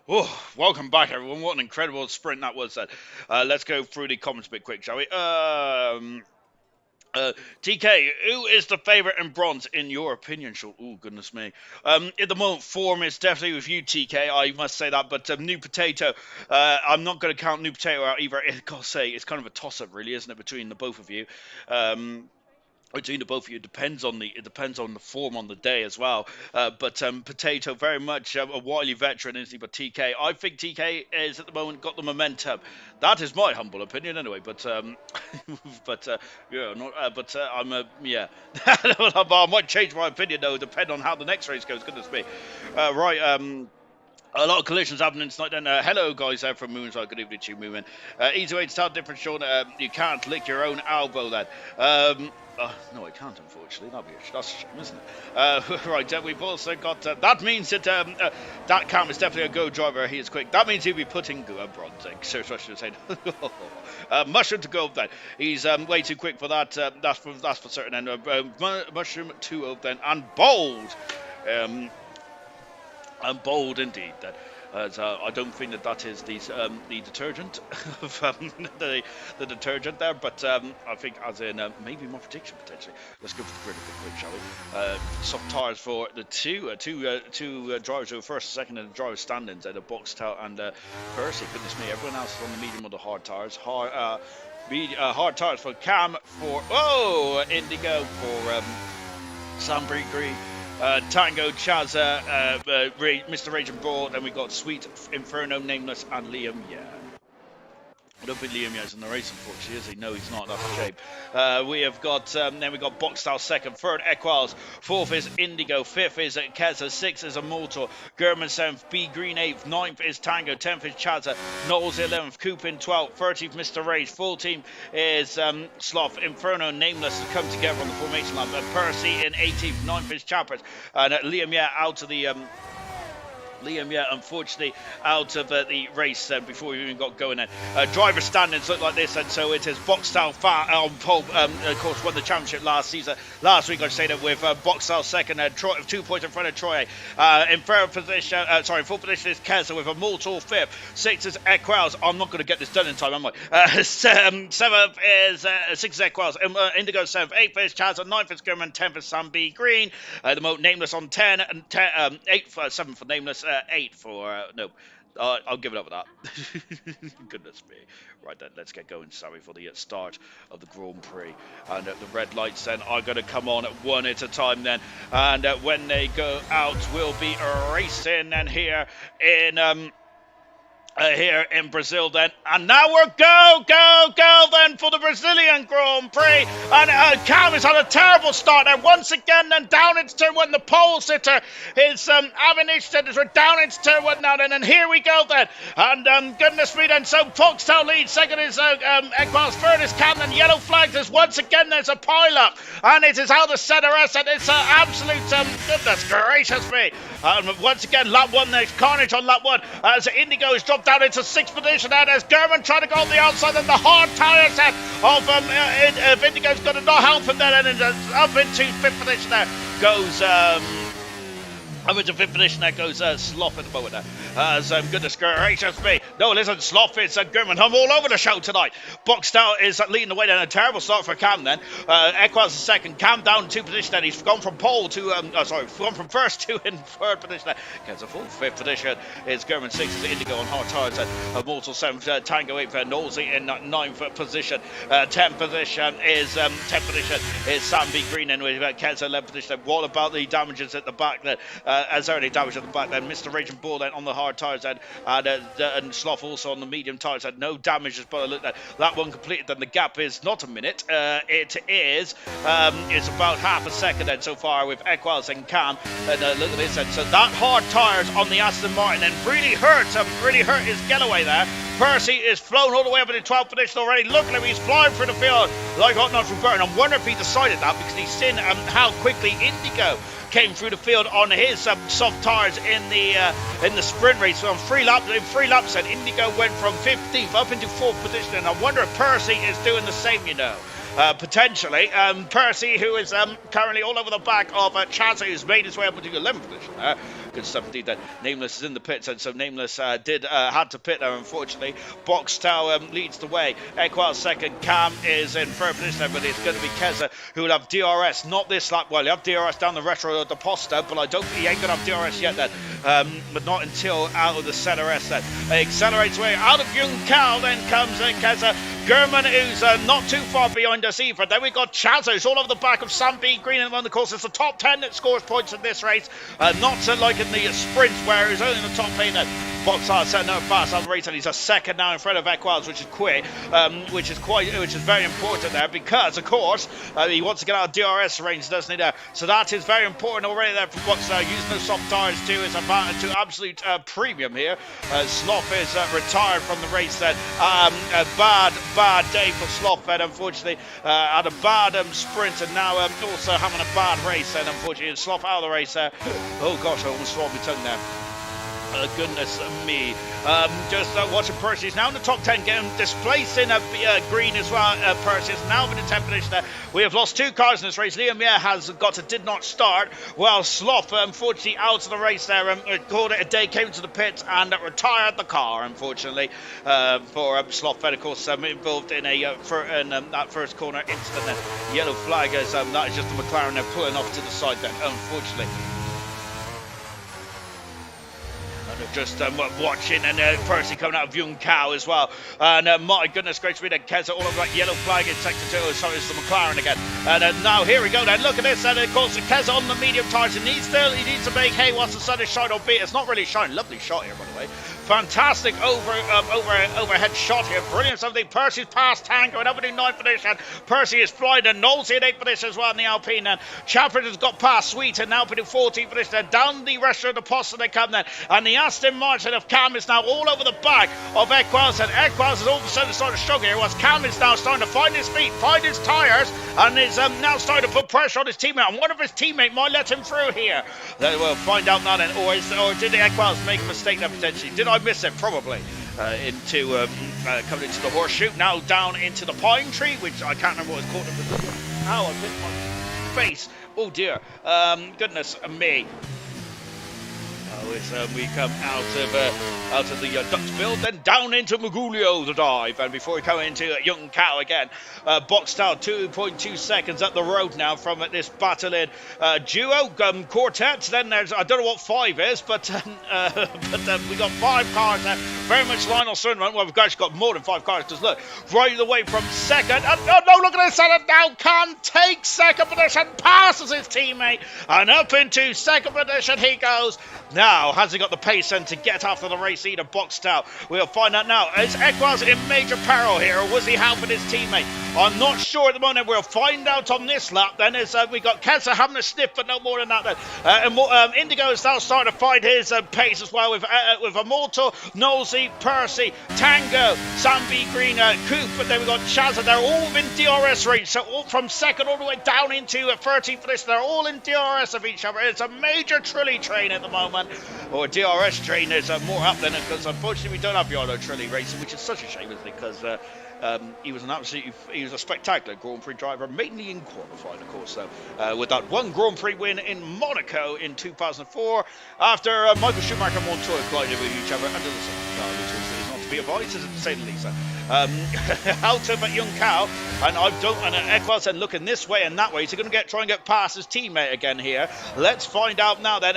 Oh, welcome back, everyone. What an incredible sprint that was. Let's go through the comments a bit quick, shall we? TK, who is the favourite in bronze in your opinion? Oh, goodness me. At the moment, form is definitely with you, TK. I must say that. But New Potato, I'm not going to count New Potato out either. I've got to say, it's kind of a toss-up, really, isn't it, between the both of you? Between the both of you, it depends on the form on the day as well. But Potato, very much a wily veteran, isn't he? But TK, I think TK is at the moment got the momentum. That is my humble opinion, anyway. But I might change my opinion though, depending on how the next race goes. Goodness me. Right. A lot of collisions happening tonight then. Hello guys there from Moonside. Good evening to you, Moomin. Easy way to start different, Sean. You can't lick your own elbow then. No, I can't, unfortunately. That's a shame, isn't it? Right, we've also got... that means that that Cam is definitely a go driver. He is quick. That means he'll be putting bronze. Serious Russian saying. Mushroom to go up then. He's way too quick for that. That's for certain. And Mushroom 2 then. And Bold. And Bold indeed. Then. I don't think that is the detergent, the detergent there, but I think as in maybe my prediction potentially. Let's go for the grid a bit quick, shall we? Soft tires for the two drivers who were first, second, and the driver standings. The Boxtel and Percy. Goodness me, everyone else is on the medium or the hard tires. Hard tires for Cam, for Indigo, for Sunbury Green. Tango, Chazza, Mr. Rage and Brawl, then we got Sweet, Inferno, Nameless, and Liam, I don't think Liam is in the race, unfortunately, is he? No, he's not. That's a shame. We have got, then we got Boxstyle second, third Equals, fourth is Indigo, fifth is Keza, sixth is Immortal, German 7th, B Green 8th, 9th is Tango, 10th is Chazza, Knowles 11th, Coopin 12th, 13th Mr. Rage, full team is Sloth, Inferno, Nameless to come together on the formation lap, Percy in 18th, 9th is Chappers, and Liam, out of the Liam, yeah, unfortunately out of the race before we even got going. Driver standings look like this, and so it is Boxtel on pole. Of course, won the championship last season. Last week I stayed up with Boxtel second, Troy, 2 points in front of Troy. In third position, full position is Keza with a mortal fifth. Sixth is Equals. I'm not going to get this done in time, am I? Seventh is sixth is Equals. Indigo seventh. Eighth is Chaz. Ninth is Gurman. 10th is Sam B. Green. The Moat Nameless on 10. And 7th for Nameless. 8 for no. I'll give it up with that. Goodness me. Right then, let's get going, Sammy, for the start of the Grand Prix. And the red lights then are going to come on one at a time then. And when they go out, we'll be racing and here in Brazil then. And now we're go then for the Brazilian Grand Prix. And Cam has had a terrible start there once again, then down into turn one. The pole sitter is having issues. We're down into turn one now then, and here we go then. And goodness me then, so Foxtel leads, second is Equals, third is Cam, and yellow flags. There's once again there's a pile up, and it is how the center S, and it's absolute goodness gracious me. Once again, lap one, there's carnage on lap one as Indigo has dropped down into 6th position, and as German trying to go on the outside, and the hard tyre set of Indigo's going to not help him there, and up into 5th position there goes up into 5th position there goes Sloth at the moment there. Goodness gracious me. No, listen, Sloth, it's German. I'm all over the show tonight. Boxtel is leading the way then. A terrible start for Cam then. Equals is second. Cam down 2 position then. He's gone from pole to, gone from first to in 3rd position there. Gets a full 5th position. It's German 6th is Indigo on hard tires. Mortal 7th, Tango 8th, Nosy in 9th position. 10th position is Sam B. Green and with Ken's 11th position. What about the damages at the back then? As only damage at the back then. Mr. Raging Bull then on the hard tyres then, and Sloth also on the medium tyres had no damages, but I looked at that one completed. Then the gap is not a minute, it is it's about half a second then so far with Equals and Cam. And look at this then, so that hard tyres on the Aston Martin and really hurt his getaway there. Percy is flown all the way up into 12th position already. Look at him, he's flying through the field like hot nuts from Burton. I wonder if he decided that because he's seen how quickly Indigo came through the field on his soft tyres in the sprint race. So in 3 laps, and Indigo went from 15th up into 4th position. And I wonder if Percy is doing the same, you know. Potentially. Percy, who is currently all over the back of Chazza, who's made his way up into 11th position there. Good stuff indeed. That Nameless is in the pits, and so Nameless had to pit there, unfortunately. Boxtel leads the way. Equals second. Cam is in 3rd position, but it's going to be Keza who will have DRS. Not this lap. Well, you have DRS down the retro of the Posta, but I don't think he ain't going to have DRS yet then. But not until out of the center S then. Accelerates way out of Young Cal, then comes Keza. German, who's not too far behind us either. Then we've got Chazza, who's all over the back of Sam B. Green and on the course. It's the top 10 that scores points in this race. Not so like in the sprints where he's only in the top 8 then. Boxart set no fast on the race, and he's a second now in front of Equals, which is quick, which is very important there because, of course, he wants to get out of DRS range, doesn't he? There, so that is very important already there for Boxart. Using those soft tires too is to absolute premium here. Sloth is retired from the race then. A bad day for Sloth, and unfortunately had a bad sprint, and now also having a bad race, and unfortunately Sloth out of the race there. Oh gosh, I almost swallowed my tongue there. Goodness me. Just watching Percy is now in the top 10, getting displacing Green as well. Percy is now in the 10th position there. We have lost 2 cars in this race. Liam has got a did not start, while Sloth unfortunately out of the race there. Called it a day, came to the pits and retired the car, unfortunately, for Sloth. And of course involved in that first corner incident then. Yellow flag as that is just the McLaren they're pulling off to the side then, unfortunately. Just watching, and Percy coming out of Young Cow as well. And my goodness gracious me, then Keza all over that yellow flag in sector 2. Sorry, it's the McLaren again. And now here we go then. Look at this. And of course, Keza on the medium tires. He needs to make hay whilst the sun is shining, albeit it's not really shining. Lovely shot here, by the way. Fantastic overhead shot here. Brilliant something. Percy's past Tango and up into 9th position. Percy is flying, and Knowles in 8th position as well in the Alpine. And Chappard has got past Sweet and now up into 14th position. And down the rest of the post they come then. And the Aston Martin of Cam is now all over the back of Equals, and Equals is all of a sudden starting to struggle here, whilst Cam is now starting to find his feet, find his tyres, and is is now starting to put pressure on his teammate. I wonder if his teammate might let him through here. We'll find out now then. Or did the Equals make a mistake there potentially? Did I miss it? Probably. Coming into the horseshoe, now down into the pine tree, which I can't remember what it's called. Ow, I hit my face. Oh dear. Goodness me. We come out of the Ducksville, then down into Magulio, the dive, and before we come into Young Cow again, boxed out 2.2 seconds up the road now from this battling duo, quartet. Then there's, I don't know what 5 is, but we got 5 cars there, very much Lionel Sundman. Well, we've actually got more than 5 cars, because look, right away from second, no, look at this, and now can't take second position, passes his teammate, and up into second position he goes. Now, has he got the pace then to get after the race leader boxed out? We'll find out now. Is Equals in major peril here, or was he helping his teammate? I'm not sure at the moment. We'll find out on this lap then. As we got Keza having a sniff, but no more than that then. Indigo is now starting to find his pace as well with Immortal, Nosey, Percy, Tango, Sambi Green, Coop, but then we've got Shazza. They're all in DRS range, so all from second all the way down into 13th for this. They're all in DRS of each other. It's a major Trilly train at the moment. Or DRS train, there's more up than it, because unfortunately we don't have Yardo Trilly racing, which is such a shame, isn't it? Because he was a spectacular Grand Prix driver, mainly in qualifying, of course. So with that one Grand Prix win in Monaco in 2004, after Michael Schumacher and Montoya collided with each other under the safety car, which is not to be avoided, to say the least. Out of a Young Cow, and Equals and looking this way and that way. Is he going to try and get past his teammate again here? Let's find out now then.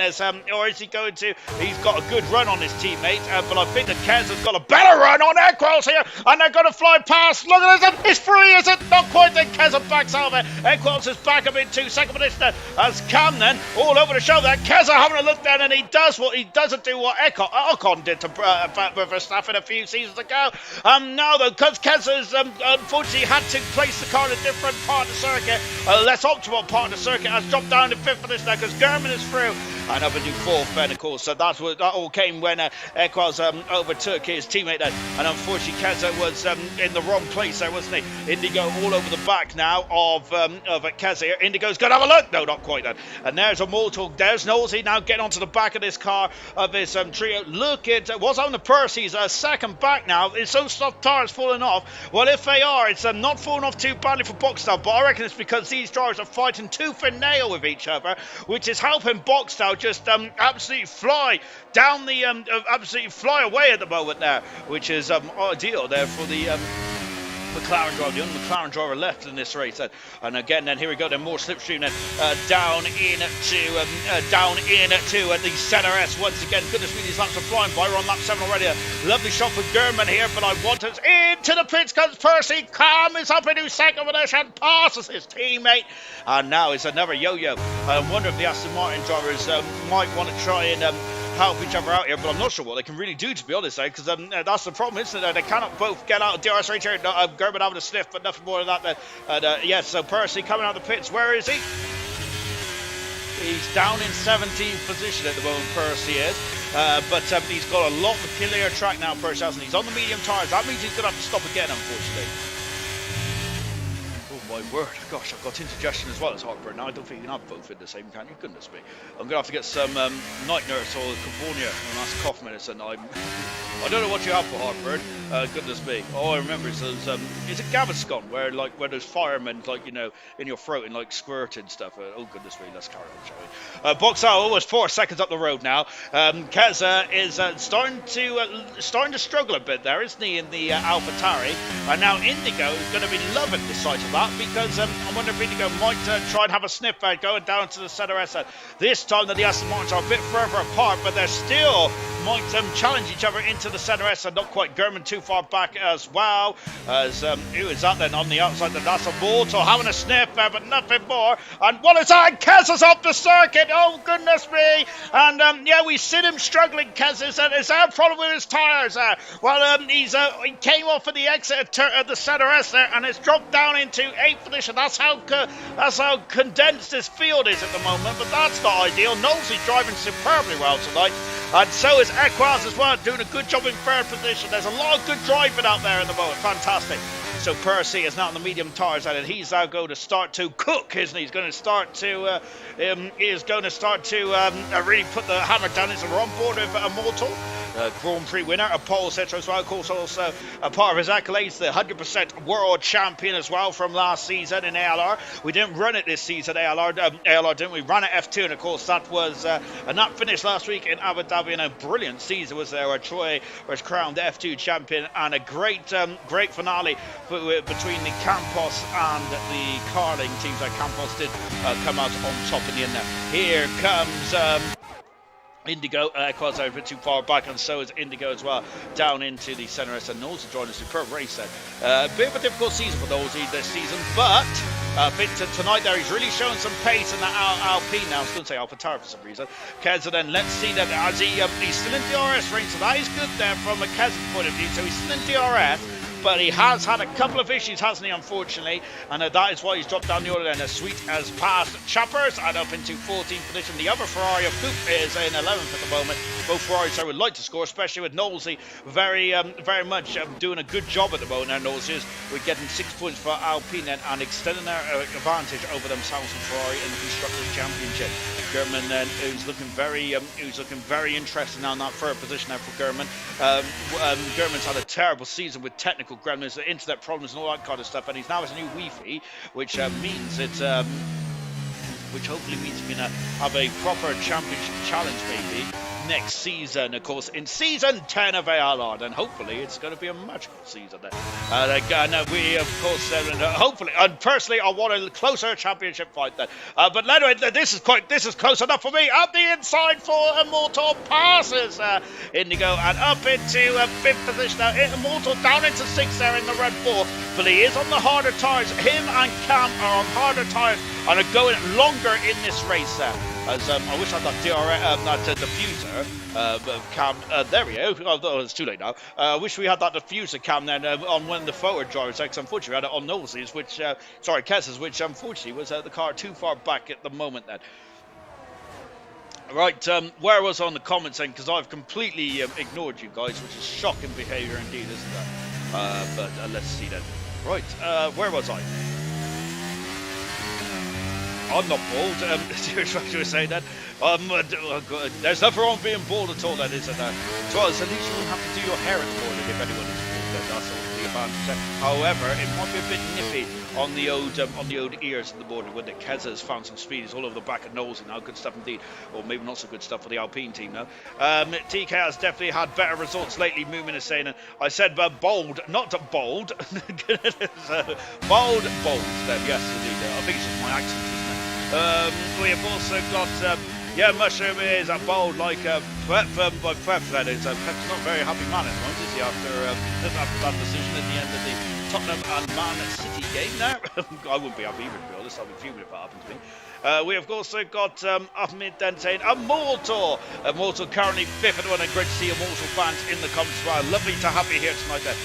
Or is he going to? He's got a good run on his teammate, but I think that Kez has got a better run on Equals here, and they're going to fly past. Look at this, it's free, is it? Not quite. Then Keza backs over. Equals is back up into second position as Cam then all over the show there. Keza having a look then, and he does what he doesn't do what Ocon did to Verstappen a few seasons ago. Now though, because Keza's unfortunately had to place the car in a different part of the circuit, a less optimal part of the circuit, has dropped down to 5th for this now because German is through. And up a new 4th then, of course. So that all came when Equals overtook his teammate then. And unfortunately, Keza was in the wrong place there, wasn't he? Indigo all over the back now of Keza here. Indigo's going to have a look. No, not quite then. And there's Immortal. There's Nosey now getting onto the back of this car of his trio. Look, it was on the Percy's second back now. It's so soft tires falling off. Well, if they are, it's not falling off too badly for Boxstyle, but I reckon it's because these drivers are fighting tooth and nail with each other, which is helping Boxstyle just absolutely fly down the absolutely fly away at the moment there, which is ideal there for the McLaren driver, the only McLaren driver left in this race. And again, then here we go, then more slipstream then down into the center S once again. Goodness me, these laps are flying by. We're on lap 7 already. A lovely shot for German here, but I want us into the pits because Percy Calm is up into second position, passes his teammate, and now it's another yo-yo. I wonder if the Aston Martin drivers might want to try and help each other out here, but I'm not sure what they can really do, to be honest, because that's the problem, isn't it? They cannot both get out of DRS range here. Gerben having a sniff, but nothing more than that. And yes, so Percy coming out of the pits. Where is he? He's down in 17th position at the moment, Percy is. But he's got a lot of clear track now, Percy hasn't. He's on the medium tyres. That means he's going to have to stop again, unfortunately. My word, gosh, I've got indigestion as well as heartburn. Now I don't think you can have both in the same, can you? Goodness me. I'm going to have to get some night nurse or California and that's cough medicine. I don't know what you have for heartburn. Goodness me. All I remember is those, is it Gaviscon, where those firemen, in your throat and squirting stuff. Oh goodness me, let's carry on, shall we? Boxau almost 4 seconds up the road now. Keza is starting to struggle a bit there, isn't he, in the AlphaTauri? And now Indigo is going to be loving the sight of that, because I wonder if Indigo might try and have a sniff out going down to the center S. This time that the Aston Martins are a bit further apart, but they still might challenge each other into the center S, and not quite German too far back as well. As who is that then on the outside? That's Immortal having a sniff there, but nothing more. And what is that? Keza's off the circuit. Oh goodness me! And yeah, we see him struggling. Keza, is there a problem with his tires there? Well, he came off at the exit at the center S there, and it's dropped down into 8th position. That's how condensed this field is at the moment, but that's not ideal. Nosey's driving superbly well tonight, and so is Equaz as well, doing a good job in 3rd position. There's a lot of good driving out there at the moment. Fantastic. So Percy is now on the medium tires, and he's now going to start to cook, isn't he? He's going to start to really put the hammer down. He's on board with Immortal. Grand Prix winner, a pole sitter as well. Of course, also a part of his accolades, the 100% world champion as well from last season in ALR. We didn't run it this season, ALR didn't we? Ran it F2, and of course that was and that finished last week in Abu Dhabi, and a brilliant season was there where Troy was crowned F2 champion, and a great finale between the Campos and the Carling teams. Campos did come out on top in the end there. Here comes Indigo. Equals over too far back, and so is Indigo as well, down into the centre. So Knowles has joined a superb race there. A bit of a difficult season for Knowles this season, but tonight there he's really showing some pace in that Alpine now. I was going to say AlphaTauri for some reason. Kez, and then let's see that as he's still in DRS range, so that is good there from a Kez point of view. So he's still in DRS, but he has had a couple of issues, hasn't he, unfortunately, and that is why he's dropped down the order then. As Sweet has passed Chappers and up into 14th position. The other Ferrari of Coop is in 11th at the moment. Both Ferraris I would like to score, especially with Knowlesy very much doing a good job at the moment. Now Knowlesy is getting 6 points for Alpine and extending their advantage over themselves and Ferrari in the Constructors' Championship. German then, who's looking very interesting now in that third position now for German. German's had a terrible season with technical gremlins, internet problems and all that kind of stuff, and he's now has a new Wi-Fi, which means it's which hopefully means we're going to have a proper championship challenge maybe next season, of course, in season 10 of ALR. Then hopefully it's going to be a magical season then. And we, of course, hopefully, and personally, I want a closer championship fight then. But anyway, this is close enough for me. Up the inside for Immortal, passes Indigo and up into 5th position now. Immortal down into 6th there in the Red Bull, but he is on the harder tires. Him and Cam are on harder tires and are going longer in this race there. As I wish I had that diffuser, Cam. There we go. Oh, it's too late now. I wish we had that diffuser Cam then on one of the forward drivers, because unfortunately we had it on Knowles's, which Kez's, which unfortunately was the car too far back at the moment then. Right, where was I on the comments then? Because I've completely ignored you guys, which is shocking behaviour indeed, isn't it? But let's see then. Right, where was I? I'm not bald. Seriously, what you were saying then? There's nothing wrong with being bald at all, then, isn't there? So at least you wouldn't have to do your hair in the morning if anyone is bald. That's all the advantage. However, it might be a bit nippy on the old ears in the morning when the Keza has found some speed. He's all over the back of Knowles now. Good stuff indeed. Or maybe not so good stuff for the Alpine team now. TK has definitely had better results lately. Moomin is saying, I said bold, not bold. Bold. Yes, indeed. I think it's just my accent, isn't it? We have also got Mushroom is a bold like Prep by Prep. That is, Prep's not a very happy man at the moment, is he? After that decision at the end of the Tottenham and Man City game now. I wouldn't be happy either, to be honest. I'd be fuming if that happened to me. We have also got Ahmed then saying Immortal currently 5th at the one, and great to see Immortal fans in the comments as well. Lovely to have you here tonight then.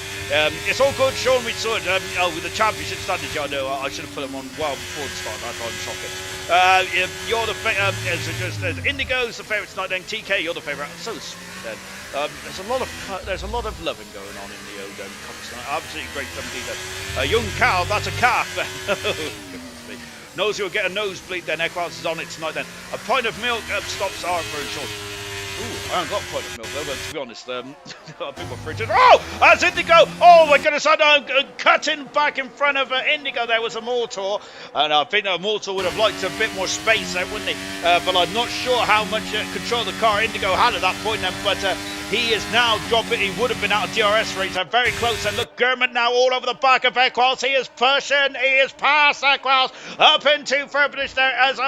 It's all good, Sean, we saw it with the championship started. I know I should have put them on well before the start. I'm shocking. You're the Indigo's the favourite tonight then. TK, you're the favourite. So sweet then. There's a lot of loving going on in the old comments tonight. Absolutely great to have you. Young cow, that's a calf. Knows you'll get a nosebleed then. Equals is on it tonight then. A pint of milk stops are very short. Ooh, I haven't got a pint of milk though, but to be honest, I think my fridge is... Oh! That's Indigo! Oh my goodness, I'm cutting back in front of Indigo. There was Immortal, and I think Immortal would have liked a bit more space there, wouldn't he? But I'm not sure how much control of the car Indigo had at that point then, but he is now dropping. He would have been out of DRS range. I'm very close. And look, Gurman now all over the back of Equals. He is pushing. He is past Equals. Up into third position there as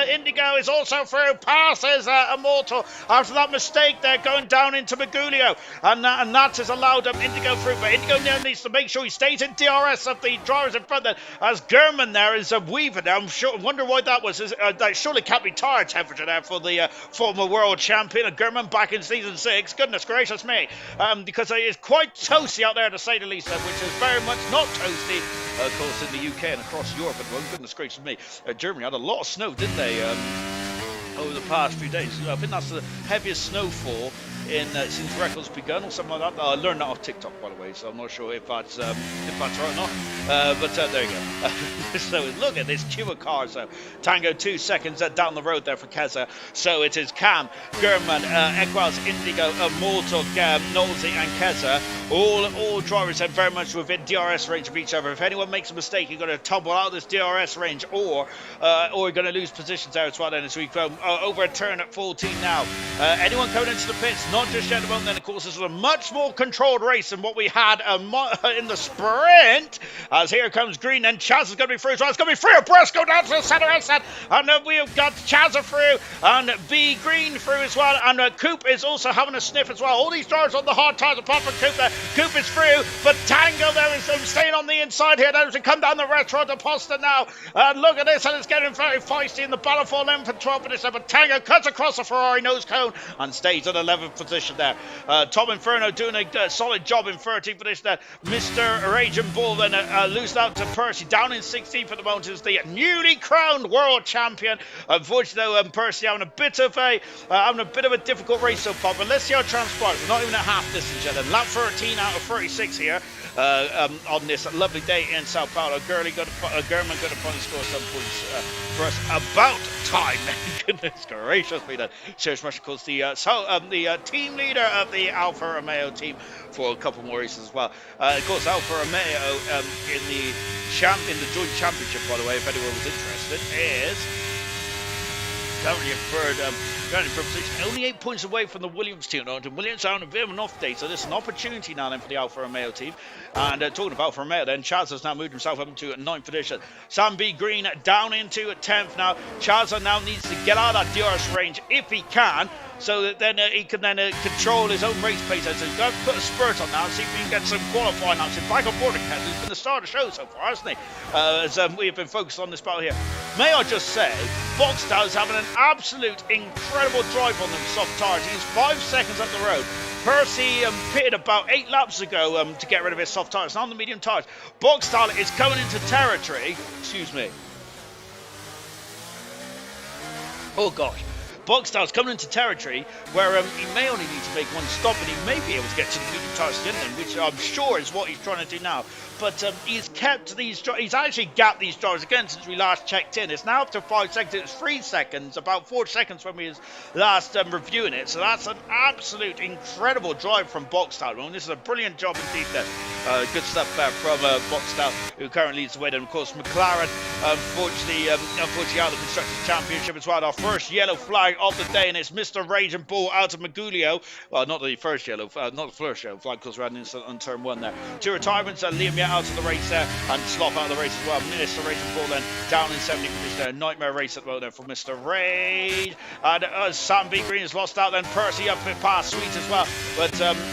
Indigo is also through. Passes Immortal after that mistake there going down into Magulio. And that has allowed Indigo through. But Indigo now needs to make sure he stays in DRS of the drivers in front there. As Gurman there is weaving. I'm sure. Wonder why that was. That surely can't be tire temperature there for the former world champion. Gurman back in season 6. Goodness gracious me, because it is quite toasty out there to say the least, which is very much not toasty, of course, in the UK and across Europe at the moment. Goodness gracious me, Germany had a lot of snow, didn't they, over the past few days? I think that's the heaviest snowfall in since records begun or something like that. I learned that off TikTok, by the way, so I'm not sure if that's right or not. But there you go. So look at this queue of cars. So Tango 2 seconds down the road there for Keza. So it is Cam, German, Equals, Indigo, Immortal, Nolsey and Keza. All drivers are very much within DRS range of each other. If anyone makes a mistake, you're going to tumble out of this DRS range, or you're going to lose positions there as well. Then as we go over a turn at 14 now. Anyone coming into the pits, not just yet at the moment. Then of course this is a much more controlled race than what we had in the sprint. As here comes Green, and Chaz is going to be through as well. It's going to be free abreast, go down to the centre exit, and we have got Chaz through, and B Green through as well, and Coop is also having a sniff as well. All these drivers on the hard tires apart from Coop there. Coop is through, but Tango there is staying on the inside here. There's to come down the retro to Posta now. Look at this, and it's getting very feisty in the battle for 11th and 12th position, but Tango cuts across the Ferrari nose cone and stays at 11th position there. Tom Inferno doing a solid job in 13th position there. Mr. Raging Bull then losing out to Percy down in 16th at the moment is the newly crowned world champion. Unfortunately though, Percy having a bit of a difficult race so far, but let's see how it transpires. We're not even at half distance yet. Lap 13 out of 36 here on this lovely day in Sao Paulo. German got to finally score some points for us. About time. Goodness gracious me. Serge Rush, of course, the team leader of the Alfa Romeo team for a couple more races as well. Of course, Alfa Romeo in the joint championship, by the way, if anyone was interested, is currently in third position, only 8 points away from the Williams team. And Williams are on a bit of an off day, so there's an opportunity now then for the Alfa Romeo team. And talking about Alfa Romeo, then Chaz has now moved himself up into 9th position. Sam B Green down into 10th now. Chaz now needs to get out of that DRS range if he can, so that then he can control his own race pace. So he's got to put a spurt on now and see if he can get some qualifying now. So back on board again, who's been the star of the show so far, hasn't he? As we have been focused on this battle here. May I just say, BoxBox is having an absolute incredible drive on them soft tires. He's 5 seconds up the road. Percy pitted about 8 laps ago to get rid of his soft tires. Now on the medium tires. BoxBox is coming into territory. Excuse me. Oh gosh. BoxBox coming into territory where he may only need to make one stop, and he may be able to get to the medium tires again then, which I'm sure is what he's trying to do now. But he's actually gapped these drivers again since we last checked in. It's now up to 5 seconds. It was 3 seconds, about 4 seconds when we was last reviewing it. So that's an absolute incredible drive from BoxBox. I mean, this is a brilliant job indeed there. Good stuff there from BoxBox, who currently leads the way. And of course, McLaren, unfortunately out of the Constructors' Championship as well. Our first yellow flag of the day, and it's Mr. Raging Bull out of Magulio. Well, not the first yellow flag, because we're on turn 1 there. 2 retirements, Liam Yett out of the race there, and Sloth out of the race as well. Mr. Raging Bull then down in 70th position there. Nightmare race at the moment there for Mr. Rage. And Sam B Green has lost out, then Percy up past Sweet as well. But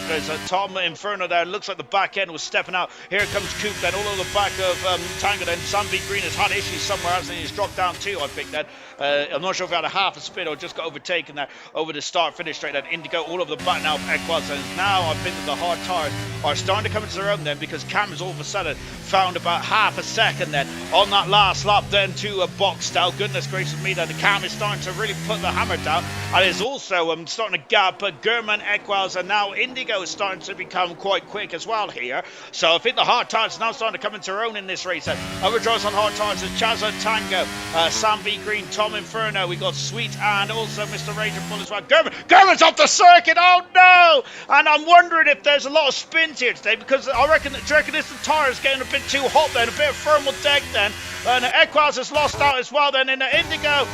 there's a Tom Inferno there. Looks like the back end was stepping out. Here comes Coop then, all over the back of Tango then. Sam B Green has had issues somewhere else, and he's dropped down 2, I think then. I'm not sure if he had a half a spin or just got overtaken there over the start finish straight. Then Indigo all over the back now of Equals, and now I think that the hard tires are starting to come into their own then, because Cam has all of a sudden found about half a second then on that last lap then to a box down. Goodness gracious me, then the Cam is starting to really put the hammer down, and is also starting to gap German, Equals, and now Indigo is starting to become quite quick as well here. So I think the hard tires are now starting to come into their own in this race. Other drivers on hard tires is Chazza Tango, Sam B Green, Tom Inferno, we got Sweet, and also Mr. Raging Bull as well. German's off the circuit, oh no! And I'm wondering if there's a lot of spins here today, because I reckon this the tyre is getting a bit too hot then, a bit of thermal deck then. And Equals has lost out as well then in the Indigo.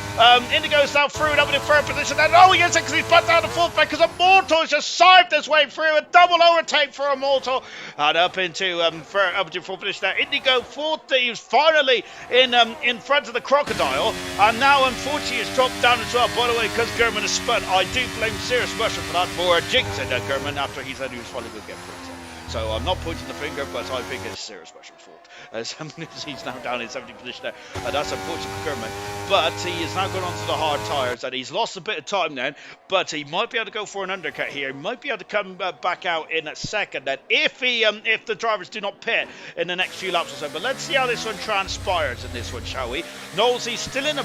Indigo's now through and up in the 3rd position. And oh, yes, because he's put down the 4th back, because Immortal has just scythed his way through. A double overtake for Immortal. And up into 4th position there. Indigo 4th, he's finally in front of the Crocodile. And now, unfortunately, he's dropped down as well. By the way, because German has spun, I do blame Serious Russia for that, for jinxing German after he said he was finally going to get through. So I'm not pointing the finger, but I think it's Serious Russian's fault. He's now down in 70th position there. That's unfortunate for Gurman. But he is now going on to the hard tyres, and he's lost a bit of time then, but he might be able to go for an undercut here. He might be able to come back out in a second then, if the drivers do not pit in the next few laps or so. But let's see how this one transpires in this one, shall we? Knowlesy still in a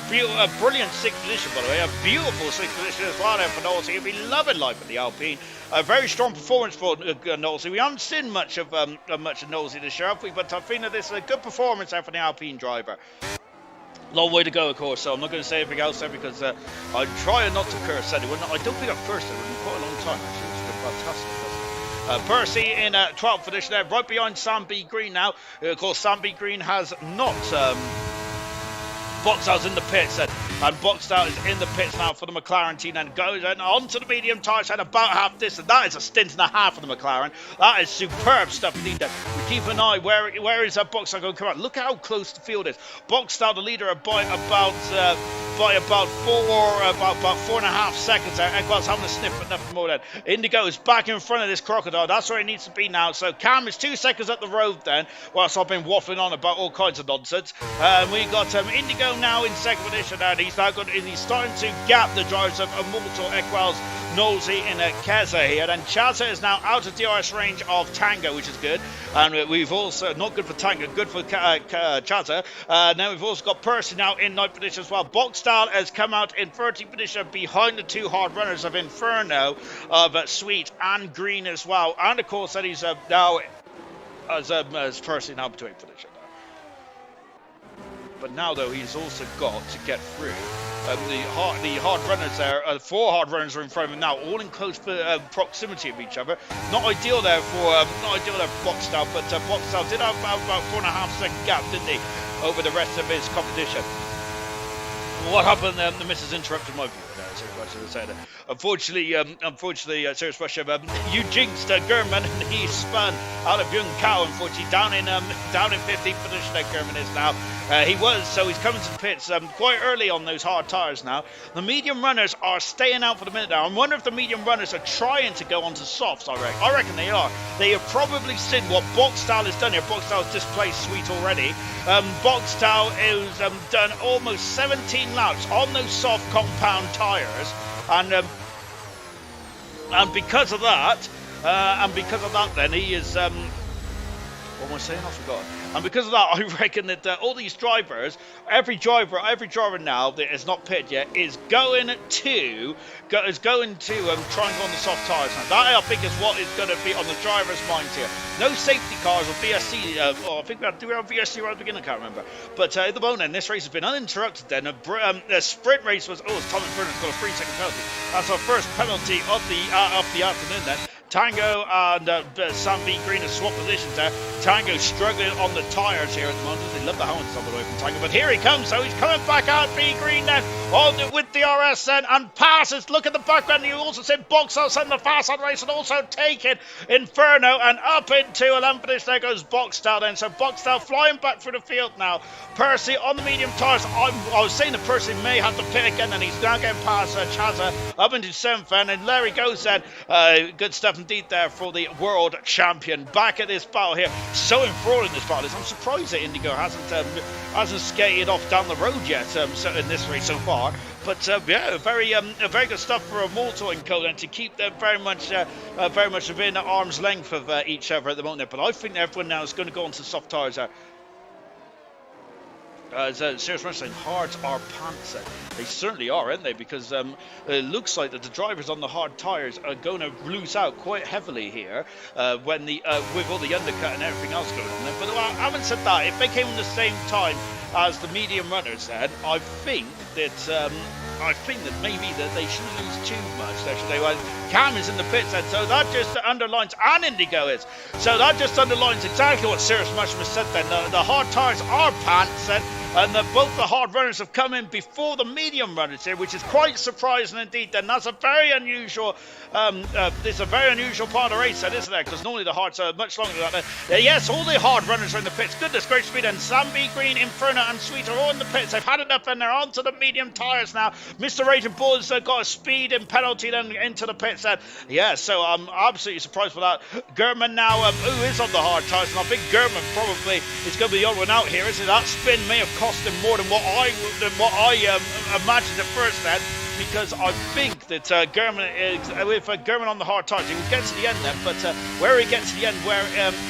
brilliant 6th position, by the way. A beautiful 6th position as well there for Knowlesy. He'll be loving life in the Alpine. A very strong performance for Knowlesy. We haven't seen much of Knowlesy this year, have we? But I think that this is a good performance there for the Alpine driver. Long way to go, of course, so I'm not going to say anything else there because I'm trying not to curse anyone. I don't think I've cursed anyone in quite a long time, actually. It's been fantastic. Percy in 12th position there, right behind Sam B. Green now. Of course, Sam B. Green has not... Boxall's in the pits and Boxall is in the pits now for the McLaren team and goes onto the medium tyres and about half distance. That is a stint and a half for the McLaren. That is superb stuff indeed. We keep an eye. Where is that Boxall going to come out? Look how close the field is. Boxall, the leader, by about 4.5 seconds there. Eggwell's having a sniff, but nothing more then. Indigo is back in front of this crocodile. That's where he needs to be now. So Cam is 2 seconds up the road then, whilst I've been waffling on about all kinds of nonsense. We got Indigo now in 2nd position, and he's starting to gap the drivers of Immortal, Equals, Knowlesy and Keza here. And Chaza is now out of DRS range of Tango, which is good. And we've also, not good for Tango, good for Chaza. Now we've also got Percy now in 9th position as well. Boxall has come out in 13th position behind the 2 hard runners of Inferno, of Sweet and Green as well. And of course, that he's now as Percy now between position. But now, though, he's also got to get through the hard runners there. 4 hard runners are in front of him now, all in close proximity of each other. Not ideal there for Boxall, but Boxall did have about 4.5 second gap, didn't he, over the rest of his competition. What happened? The missus interrupted my view. Unfortunately, Serious Russia, you jinxed Gurman, and he spun out of Young Cow. Unfortunately, down in 15th position. Gurman is now. He's coming to the pits quite early on those hard tyres now. The medium runners are staying out for the minute now. I wonder if the medium runners are trying to go onto softs. I reckon they are. They have probably seen what Boxall has done here. Boxall has displaced Sweet already. Boxall has done almost 17 laps on those soft compound tyres, and because of that, then he is. What am I saying? I forgot. And because of that, I reckon that all these drivers, every driver now that is not pitted yet, is going to try and go on the soft tyres. Now, that I think is what is going to be on the driver's minds here. No safety cars or VSC. I think we have VSC right at the beginning. I can't remember. But at the moment, this race has been uninterrupted. Then the sprint race was. Oh, Tom Inferno's got a 3-second penalty. That's our first penalty of the afternoon. Then. Tango and Sam B. Green have swapped positions there. Tango struggling on the tyres here at the moment. They love the helmets on the way from Tango, but here he comes. So he's coming back out. B. Green then with DRS then and passes. Look at the background. You also said Boxall sent the fast on race and also taken Inferno and up into 11th position. There goes Boxall then. So Boxall flying back through the field now. Percy on the medium tyres. I was saying that Percy may have to pit again, and he's now getting past Chaza up into 7th, and there he goes then. Good stuff indeed there for the world champion. Back at this battle here, so enthralled in this battle. I'm surprised that Indigo hasn't skated off down the road yet in this race so far. But very good stuff for Immortal and Colan to keep them very much within arm's length of each other at the moment. But I think everyone now is going to go onto soft tyres. Serious Rush saying hards are pants. They certainly are, aren't they? Because it looks like that the drivers on the hard tyres are going to lose out quite heavily here when with all the undercut and everything else going on there. But having said that, if they came at the same time as the medium runners, then I think that maybe that they shouldn't lose too much. Actually, well, Cam is in the pits, and so that just underlines, and Indigo is. So that just underlines exactly what Serious Mushroom said. Then the hard tyres are pants, and both the hard runners have come in before the medium runners here, which is quite surprising indeed. Then that's a very unusual. It's a very unusual part of the race, then, isn't it? Because normally the hards are much longer than that. Yes, all the hard runners are in the pits. Goodness gracious me, and Sam B. Green, Inferno, and Sweet are all in the pits. They've had enough, and they're onto the medium tyres now. Mr. the Raging Bulls got a speed and penalty then into the pits. And yeah, so I'm absolutely surprised for that. German now, who is on the hard tyres, and I think German probably is going to be the odd one out here. Isn't it? That spin may have cost him more than what I imagined at first then. Because I think that German is, with German on the hard tyres, he will get to the end then, but where he gets to the end, where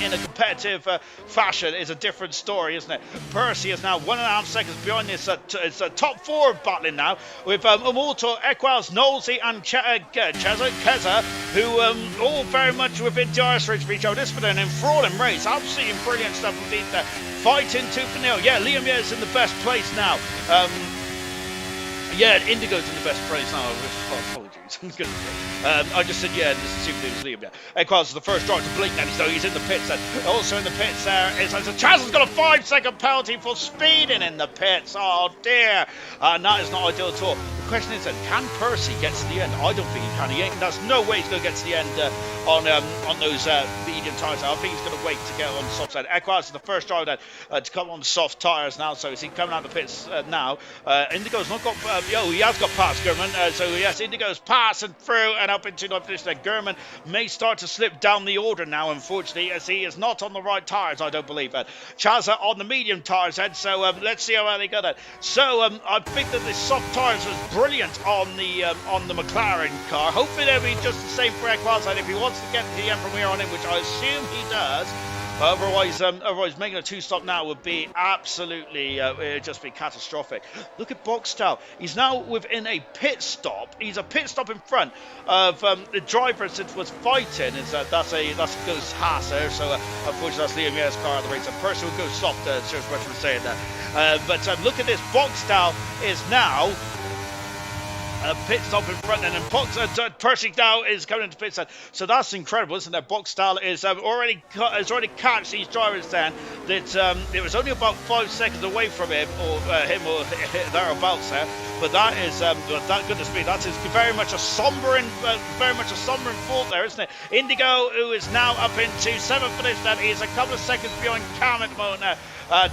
in a competitive fashion, is a different story, isn't it? Percy is now 1.5 seconds behind this. It's a top 4 battling now, with Immortal, Equals, Nosey, and Keza, who all very much within DRS race for each other. This has been an enthralling race, absolutely brilliant stuff indeed there. Fighting tooth and nail. Yeah, Liam is in the best place now. Yeah, Indigo's in the best place now. Apologies. I just said, yeah, this is super it was Liam, yeah. Equals is the first driver to blink now, so he's in the pits. And also in the pits there is Chaz has got a 5-second penalty for speeding in the pits. Oh, dear. And that is not ideal at all. The question is, can Percy get to the end? I don't think he can. There's no way he's going to get to the end on those medium tyres. I think he's going to wait to get on the soft side. Equals is the first driver to come on the soft tyres now, so is he coming out of the pits now? Indigo's not got... he has got past German, so yes, Indigo's passing through and up into the finish there. German may start to slip down the order now, unfortunately, as he is not on the right tyres, I don't believe. Chaza on the medium tyres, so let's see how they go then. So I think that the soft tyres was brilliant on the McLaren car. Hopefully they'll be just the same for Equals, and if he wants to get to the end from here on in, which I assume he does. Otherwise, making a 2-stop now would be absolutely, it'd just be catastrophic. Look at Boxtel. He's now within a pit stop. He's a pit stop in front of the driver that was fighting. That's goes Haas there. So unfortunately, that's Liam Year's car on the race. A person will go soft. Seriously, what was saying there. But look at this. Boxtel is now. Pit stop in front, and then Percy now is coming into pit stop. So that's incredible, isn't it? Boxtel is already catched these drivers down. That it was only about 5 seconds away from him or thereabouts there. But that is that goodness me, that is very much a sombering fault there, isn't it? Indigo, who is now up into 7th position, and he is a couple of seconds behind Cam at the moment now.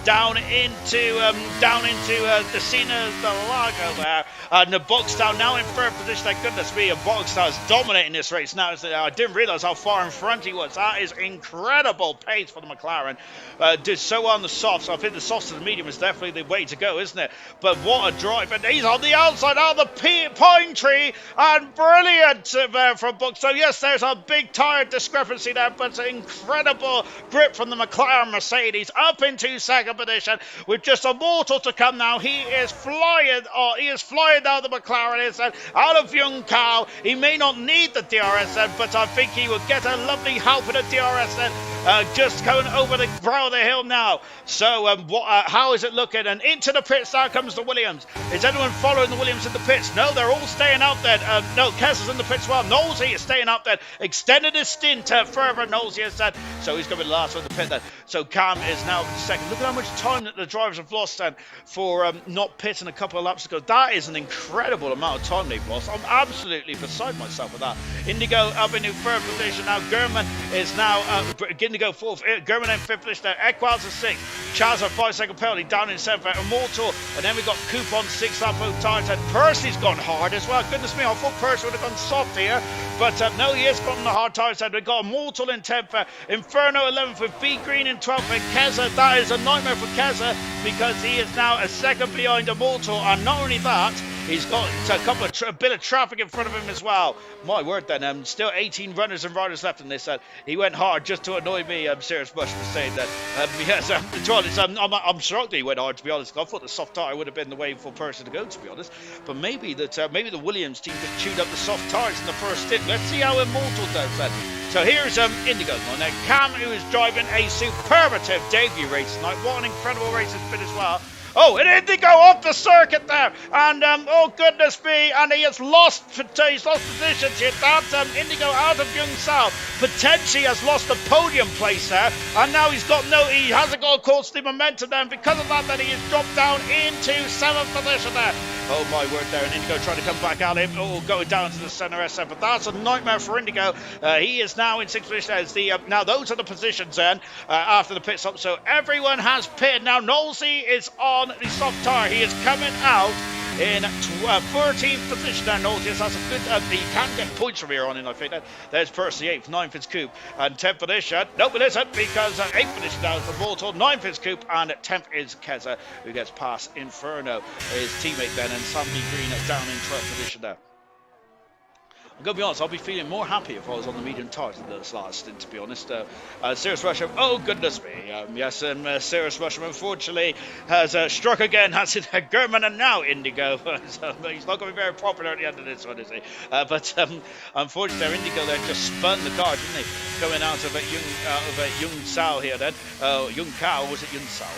Down into the Cena de Lago there. And the Boxtel now in 3rd position. Thank goodness me, Boxtel is dominating this race now. I didn't realise how far in front he was. That is incredible pace for the McLaren. Did so well on the softs. So I think the softs to the medium is definitely the way to go, isn't it? But what a drive. And he's on the outside of the pine tree. And brilliant there from Boxtel. Yes, there's a big tyre discrepancy there, but an incredible grip from the McLaren Mercedes up into 2nd position with just a mortal to come now. He is flying down the McLaren out of Young Cow. He may not need the DRS then, but I think he will get a lovely help with the DRS then. Just going over the brow of the hill now. So how is it looking? And into the pits now comes the Williams. Is anyone following the Williams in the pits? No, they're all staying out there. No, Kes is in the pits as well. Nosey is staying out there. Extended his stint further. Nosey has said. So he's going to be the last one in the pit then. So Cam is now 2nd. Look at how much time that the drivers have lost then for not pitting a couple of laps ago. That is an incredible amount of time they've lost. I'm absolutely beside myself with that. Indigo up in 3rd position now. German is now Indigo 4th. German in 5th position there. Equals is 6th. Chaz a 5-second penalty down in 7th. Immortal. And then we got Coop on 6th lap both times. And Percy's gone hard as well. Goodness me, I thought Percy would have gone soft here. But no, he has gone on the hard tyres. We've got Immortal in 10th. Inferno 11th with B Green in 12th. And Keza, that is a nightmare for Keza because he is now a second behind Immortal. And not only that, he's got a bit of traffic in front of him as well. My word then, still 18 runners and riders left in this. He went hard just to annoy me, Serious Bush for saying that. Yes, I'm shocked that he went hard, to be honest. I thought the soft tyre would have been the way for Percy to go, to be honest. But maybe the Williams team just chewed up the soft tyres in the first stint. Let's see how Immortal does then. So here's Indigo on there. Cam, who is driving a superlative debut race tonight. What an incredible race it's been as well. Oh, and Indigo off the circuit there. And, oh, goodness me. And he has lost positions here. That's Indigo out of Young South. Potentially has lost the podium place there. And now he hasn't got, of course, the momentum there. And because of that, then he has dropped down into 7th position there. Oh, my word there. And Indigo trying to come back at him. Oh, going down to the centre SF. But that's a nightmare for Indigo. He is now in 6th position as now those are the positions then after the pit stop. So everyone has pitted. Now Nosey is on the soft tyre. He is coming out in 13th position there. Notice that's a good, he can get points from here on in, I think. There's Percy 8th, 9th is Coop, and 10th position. Nope, it isn't, because 8th position now is for Voltor, 9th is Coop, and 10th is Keza, who gets past Inferno, his teammate then, and Sandy Green down in 12th position there. I'm going to be honest, I'll be feeling more happy if I was on the medium tires than this last stint, to be honest. Serious Russian, oh goodness me. Yes, Serious Russian unfortunately has struck again, has it German and now Indigo. So he's not going to be very popular at the end of this one, is he? But unfortunately, Indigo then just spun the car, didn't he? Coming out of Jung Sao here then. Jung Kao, was it Jung Sao?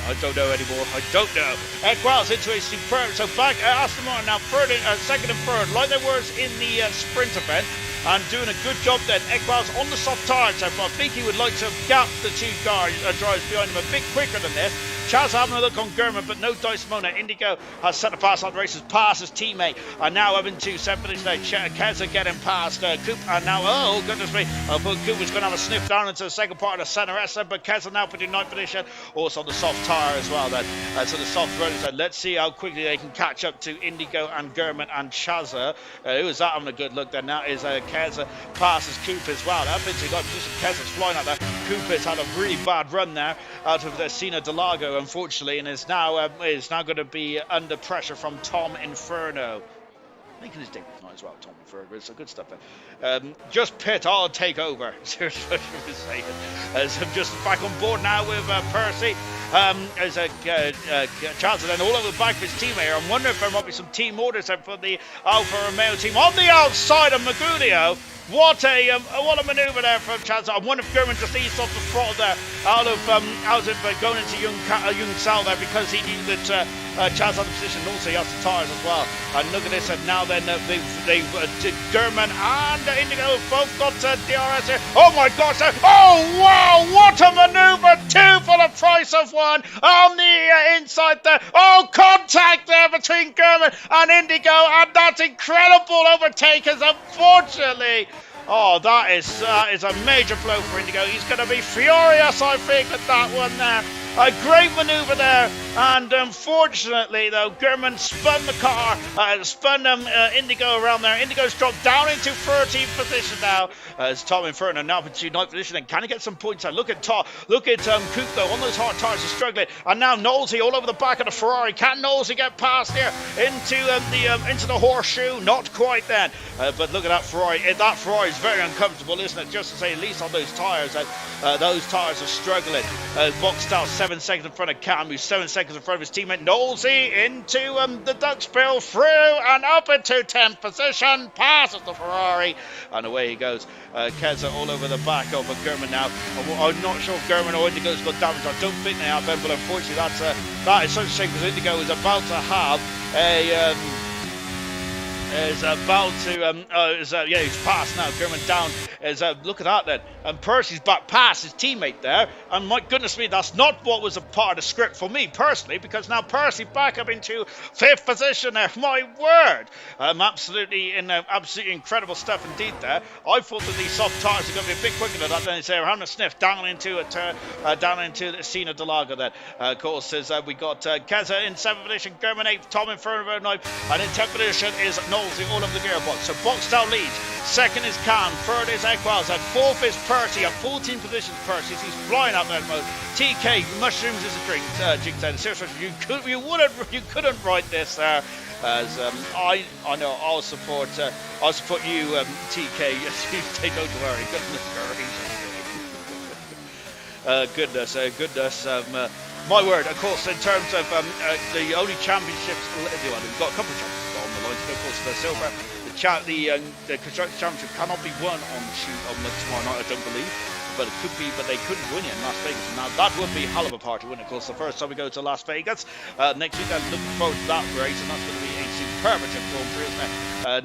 I don't know anymore. I don't know. Equals into a superb, so back Aston Martin now second and third, like they were in the sprint event, and doing a good job then. Equals on the soft tyres, so I think he would like to gap the two drivers behind him a bit quicker than this. Chaz having a look on German, but no Dice Mona. Indigo has set the pass on the races, past his teammate, and now having to separate now. Keza getting past Coop, and now, oh goodness me, Coop was going to have a sniff down into the second part of the centre Essa, but Keza now put in 9th position, also on the soft tyre as well then. So the soft runners, let's see how quickly they can catch up to Indigo and German and Chaza. Who is that having a good look then? Now is Keza passes Coop as well. That means he got position. Keza's flying out there. Coop has had a really bad run there out of the Sina Delago, unfortunately, and is now going to be under pressure from Tom Inferno. Making his debut tonight as well, Tom Inferno. It's good stuff there. Just pit, I'll take over. Seriously, what I was saying. As I'm just back on board now with Percy. As Charles then all over the back of his teammate here. I'm wondering if there might be some team orders for the Alfa Romeo team on the outside of Magulio. What a manoeuvre there from Chaz. I wonder if German just eased off the throttle there out of going into Jung Sal there, because he knew that Chaz had the position, and also he has the tyres as well. And look at this, and now then German and Indigo both got DRS here. Oh my gosh, oh wow, what a manoeuvre, 2 for the price of 1 on the inside there. Oh, contact there between German and Indigo, and that's incredible overtakers, unfortunately. Oh, that is a major blow for Indigo. He's going to be furious, I think, at that one there. A great manoeuvre there, and unfortunately, though, German spun the car, spun Indigo around there. Indigo's dropped down into 13th position now, as Tom Inferno now into 9th position. And can he get some points out? Look at Coop, though, on those hard tyres is struggling. And now Knowlesy all over the back of the Ferrari. Can Knowlesy get past here into the horseshoe? Not quite then. But look at that Ferrari. That Ferrari is very uncomfortable, isn't it? Just to say, at least on those tyres, those tyres are struggling. Boxtel 7 seconds in front of Cam, who's 7 seconds in front of his teammate Knowlesy into the Dutch spill, through and up into 10th position, passes the Ferrari, and away he goes. Keza all over the back of German now. I'm not sure if German or Indigo's got damage. I don't think they have them, but unfortunately that is such a shame, because Indigo is about to have a he's passed now. German down look at that then, and Percy's back past his teammate there, and my goodness me, that's not what was a part of the script for me personally, because now Percy back up into 5th position there. My word, absolutely incredible stuff indeed there. I thought that these soft tyres are going to be a bit quicker than that. Then they were having a sniff down into the Sina Delago then. Of course, we got Keza in 7th position, German 8th, Tom Inferno 9th, and in 10th position is Knowlesy all over the gearbox. So Boxtel leads. 2nd is Khan, 3rd is Equals, and 4th is Percy. At 14 positions, Percy. He's flying up there mode. TK, mushrooms is a drink. Jig said, seriously, you couldn't write this there. As I know, I'll support you, TK. Don't worry. Goodness gracious. Goodness. My word. Of course, in terms of the only championships, we've got a couple of championships on the line. Of course, the silver. The construction championship cannot be won on tomorrow night, I don't believe. But it could be, but they couldn't win it in Las Vegas. Now that would be a hell of a party win. Of course, the first time we go to Las Vegas next week, I'm looking forward to that race, and that's going to be a superlative Grand Prix, isn't it?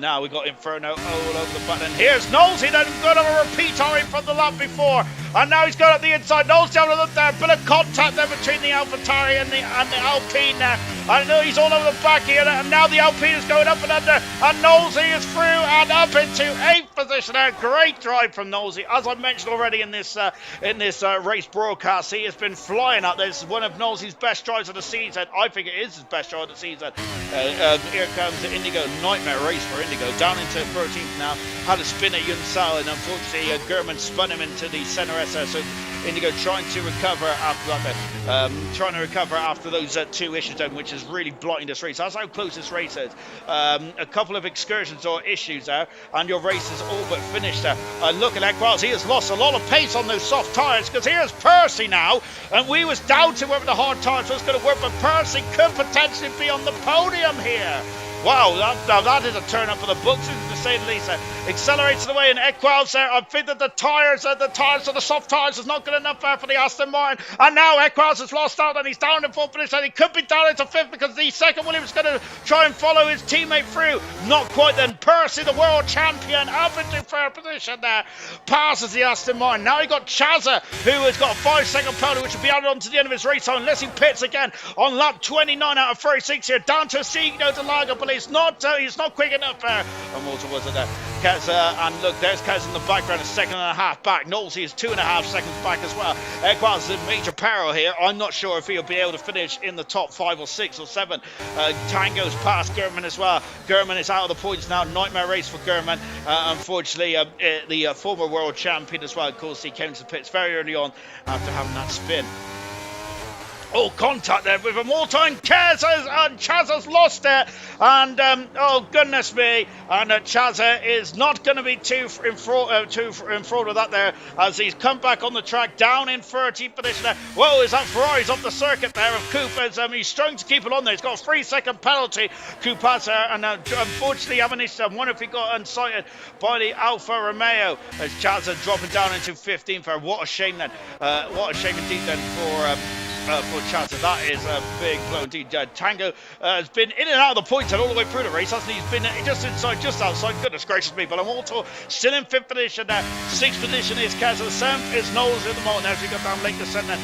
Now we got Inferno all over the button. And here's Knowlesy, then got a repeat already from the lap before. And now he's going up the inside. Knowles down to look there. Bit of contact there between the AlphaTauri and the Alpine there. I know he's all over the back here. And now the Alpine is going up and under. And Knowlesy is through and up into 8th position there. Great drive from Knowlesy. As I mentioned already in this race broadcast, he has been flying up. This is one of Knowlesy's best drives of the season. I think it is his best drive of the season. Here comes the Indigo. Nightmare race for Indigo. Down into 13th now. Had a spin at Yunsal, and unfortunately Gurman spun him into the centre SR. So Indigo trying to recover after that. Trying to recover after those 2 issues, which is really blotting this race. That's how close this race is. A couple of excursions or issues there, and your race is all but finished there. Look at Equals, he has lost a lot of pace on those soft tyres, because here's Percy now, and we was doubting whether the hard tyres was going to work, but Percy could potentially be on the podium here. Wow, that is a turn up for the books, to say the least. Accelerates away in Equals there. I think that the soft tyres is not good enough there for the Aston Martin. And now Equals has lost out and he's down in 4th position. He could be down into 5th because the second Williams is going to try and follow his teammate through. Not quite then. Percy, the world champion, up into 3rd position there. Passes the Aston Martin. Now he got Chaza, who has got a 5-second penalty, which will be added on to the end of his race time unless he pits again on lap 29 out of 36 here. Down to Signo de Lago, but he's not quick enough there. And Walter was it there. And look, there's Kaz in the background, a 2.5 back. Knowlesy is 2.5 seconds back as well. Equals is in major peril here. I'm not sure if he'll be able to finish in the top 5 or 6 or 7. Tango's past Gurman as well. Gurman is out of the points now. Nightmare race for Gurman. Unfortunately, the former world champion as well. Of course, he came to the pits very early on after having that spin. Oh, contact there with him all time. Chaz has lost it. And, oh, goodness me. And Chaz is not going to be too in fraud with that there, as he's come back on the track down in 13th position there. Whoa, is that Ferrari's off the circuit there of Cooper's? He's struggling to keep it on there. He's got a 3-second penalty. Cooper's there. And unfortunately, I wonder if he got unsighted by the Alfa Romeo, as Chaz is dropping down into 15th there. What a shame then. What a shame indeed then for Chaza. That is a big blow indeed. Tango has been in and out of the points and all the way through the race, hasn't he? He's been just inside, just outside. Goodness gracious me. But I'm also still in 5th position there. 6th position is Chaza. 7th is Knowles at the moment. Now, as we got down late descent then.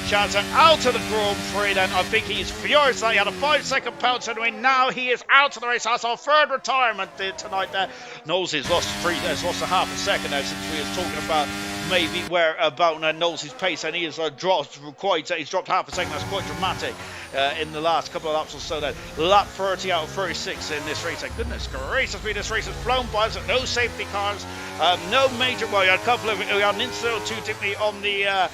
Chaza out of the Grand Prix then. I think he's furious that he had a 5-second penalty anyway. Now he is out of the race. That's our 3rd retirement tonight there. Knowles has lost a half a second now since we was talking about maybe where about Knowles' pace, and he has dropped he's dropped half a second. That's quite dramatic in the last couple of laps or so then. Lap 30 out of 36 in this race. Goodness gracious me, this race has flown by us. No safety cars, no major, well, we had an incident or two, typically on the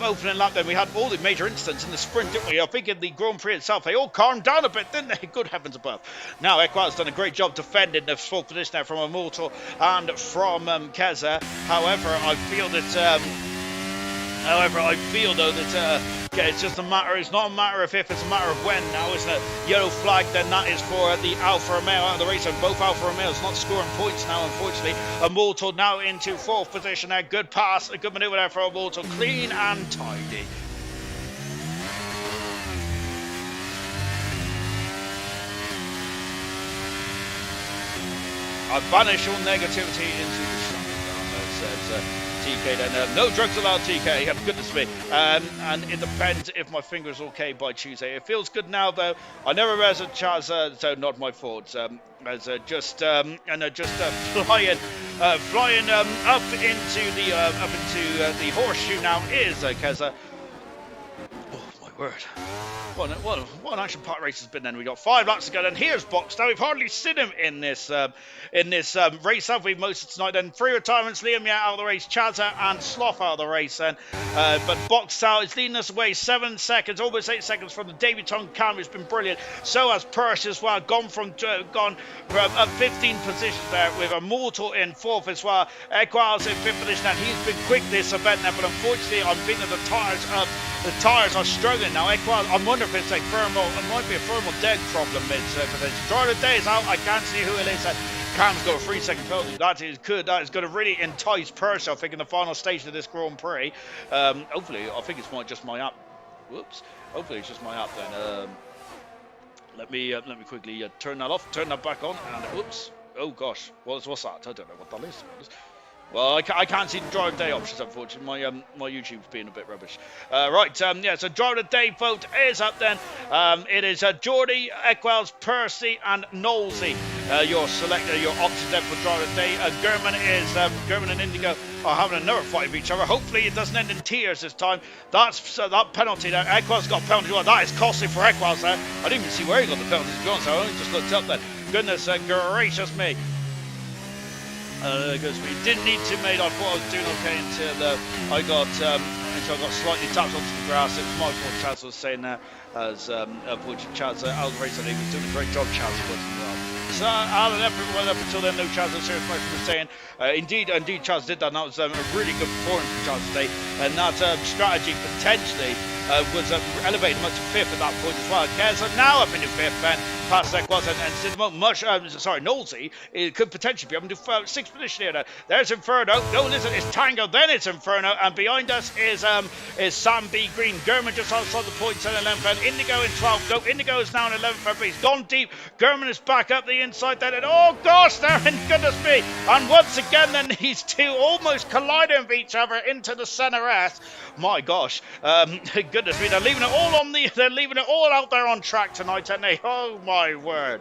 opening lap. Then we had all the major incidents in the sprint, didn't we? I think in the Grand Prix itself, they all calmed down a bit, didn't they? Good heavens above. Now, Equal's done a great job defending the 4th position there from Immortal and from Keza. However, I feel though that it's just a matter. It's not a matter of if, it's a matter of when. Now, isn't it? Yellow flag. Then that is for the Alfa Romeo out of the race, and both Alfa Romeos not scoring points now. Unfortunately, Immortal now into 4th position there. Good pass, a good manoeuvre there for Immortal, clean and tidy. I banish all negativity into the sun. TK then. No drugs allowed, TK. Goodness me. And it depends if my finger's okay by Tuesday. It feels good now, though. I never realized that Chaz, so not my fault. As just flying up into the horseshoe now is Keza. Oh my word. What an action part race has been then. We got 5 laps to go, and here's Box. Now, we've hardly seen him in this race, have we, most of tonight? Then 3 retirements, Liam out of the race, Chaza and Sloth out of the race then. But Box out is leading us away 7 seconds, almost 8 seconds from the debutant Cam, who's been brilliant. So has Persh as well, gone from 15 positions there, with Immortal in 4th as well. Equals in 5th position, and he's been quick this event now, but unfortunately, I'm thinking the tyres are struggling now. I wonder if it's like thermal. It might be a thermal dead problem. It's Jordan Day is out. I can't see who it is. Cam's got a 3-second penalty. That is good. That is going to really entice Persh, I think, in the final stage of this Grand Prix. Hopefully, I think it's just my app. Whoops. Hopefully, it's just my app then. Let me quickly turn that off. Turn that back on. And whoops. Oh gosh. What's that? I don't know what that is. Well, I can't see the drive day options, unfortunately. My YouTube's being a bit rubbish. Right, yeah, so drive of the day vote is up then. It is Geordie, Equals, Percy, and Knowlesy. Your options then for drive of the day. German and Indigo are having another fight with each other. Hopefully it doesn't end in tears this time. That's that penalty there. Equals got a penalty. Well, that is costly for Equals there. I didn't even see where he got the penalty, to be honest. I only just looked up then. Goodness gracious me. Because we didn't need to, mate. I thought I was doing okay until I got slightly tapped onto the grass. It was my fault. Chaz was saying that, as unfortunately Chaz Alvarez said he was doing a great job. Chaz was as well. So Alan well up until then, no Chaz was serious motion was saying. Indeed, Chaz did that. And that was a really good performance from Chaz today, and that strategy potentially was elevated much to fifth at that point as well. Keza now up into fifth, and past Equals and Cinnamon, Knowlesy, it could potentially be up into sixth position here. There's Inferno. No, listen, it's Tango, then it's Inferno, and behind us is Sam B. Green. German just outside the points at 11th, and Indigo in 12th. No, Indigo is now in 11th, but he's gone deep. German is back up the inside then, and oh gosh, they're in, goodness me. And once again, then these two almost colliding with each other into the center S. My gosh, goodness me, they're leaving it all out there on track tonight, aren't they? Oh my word.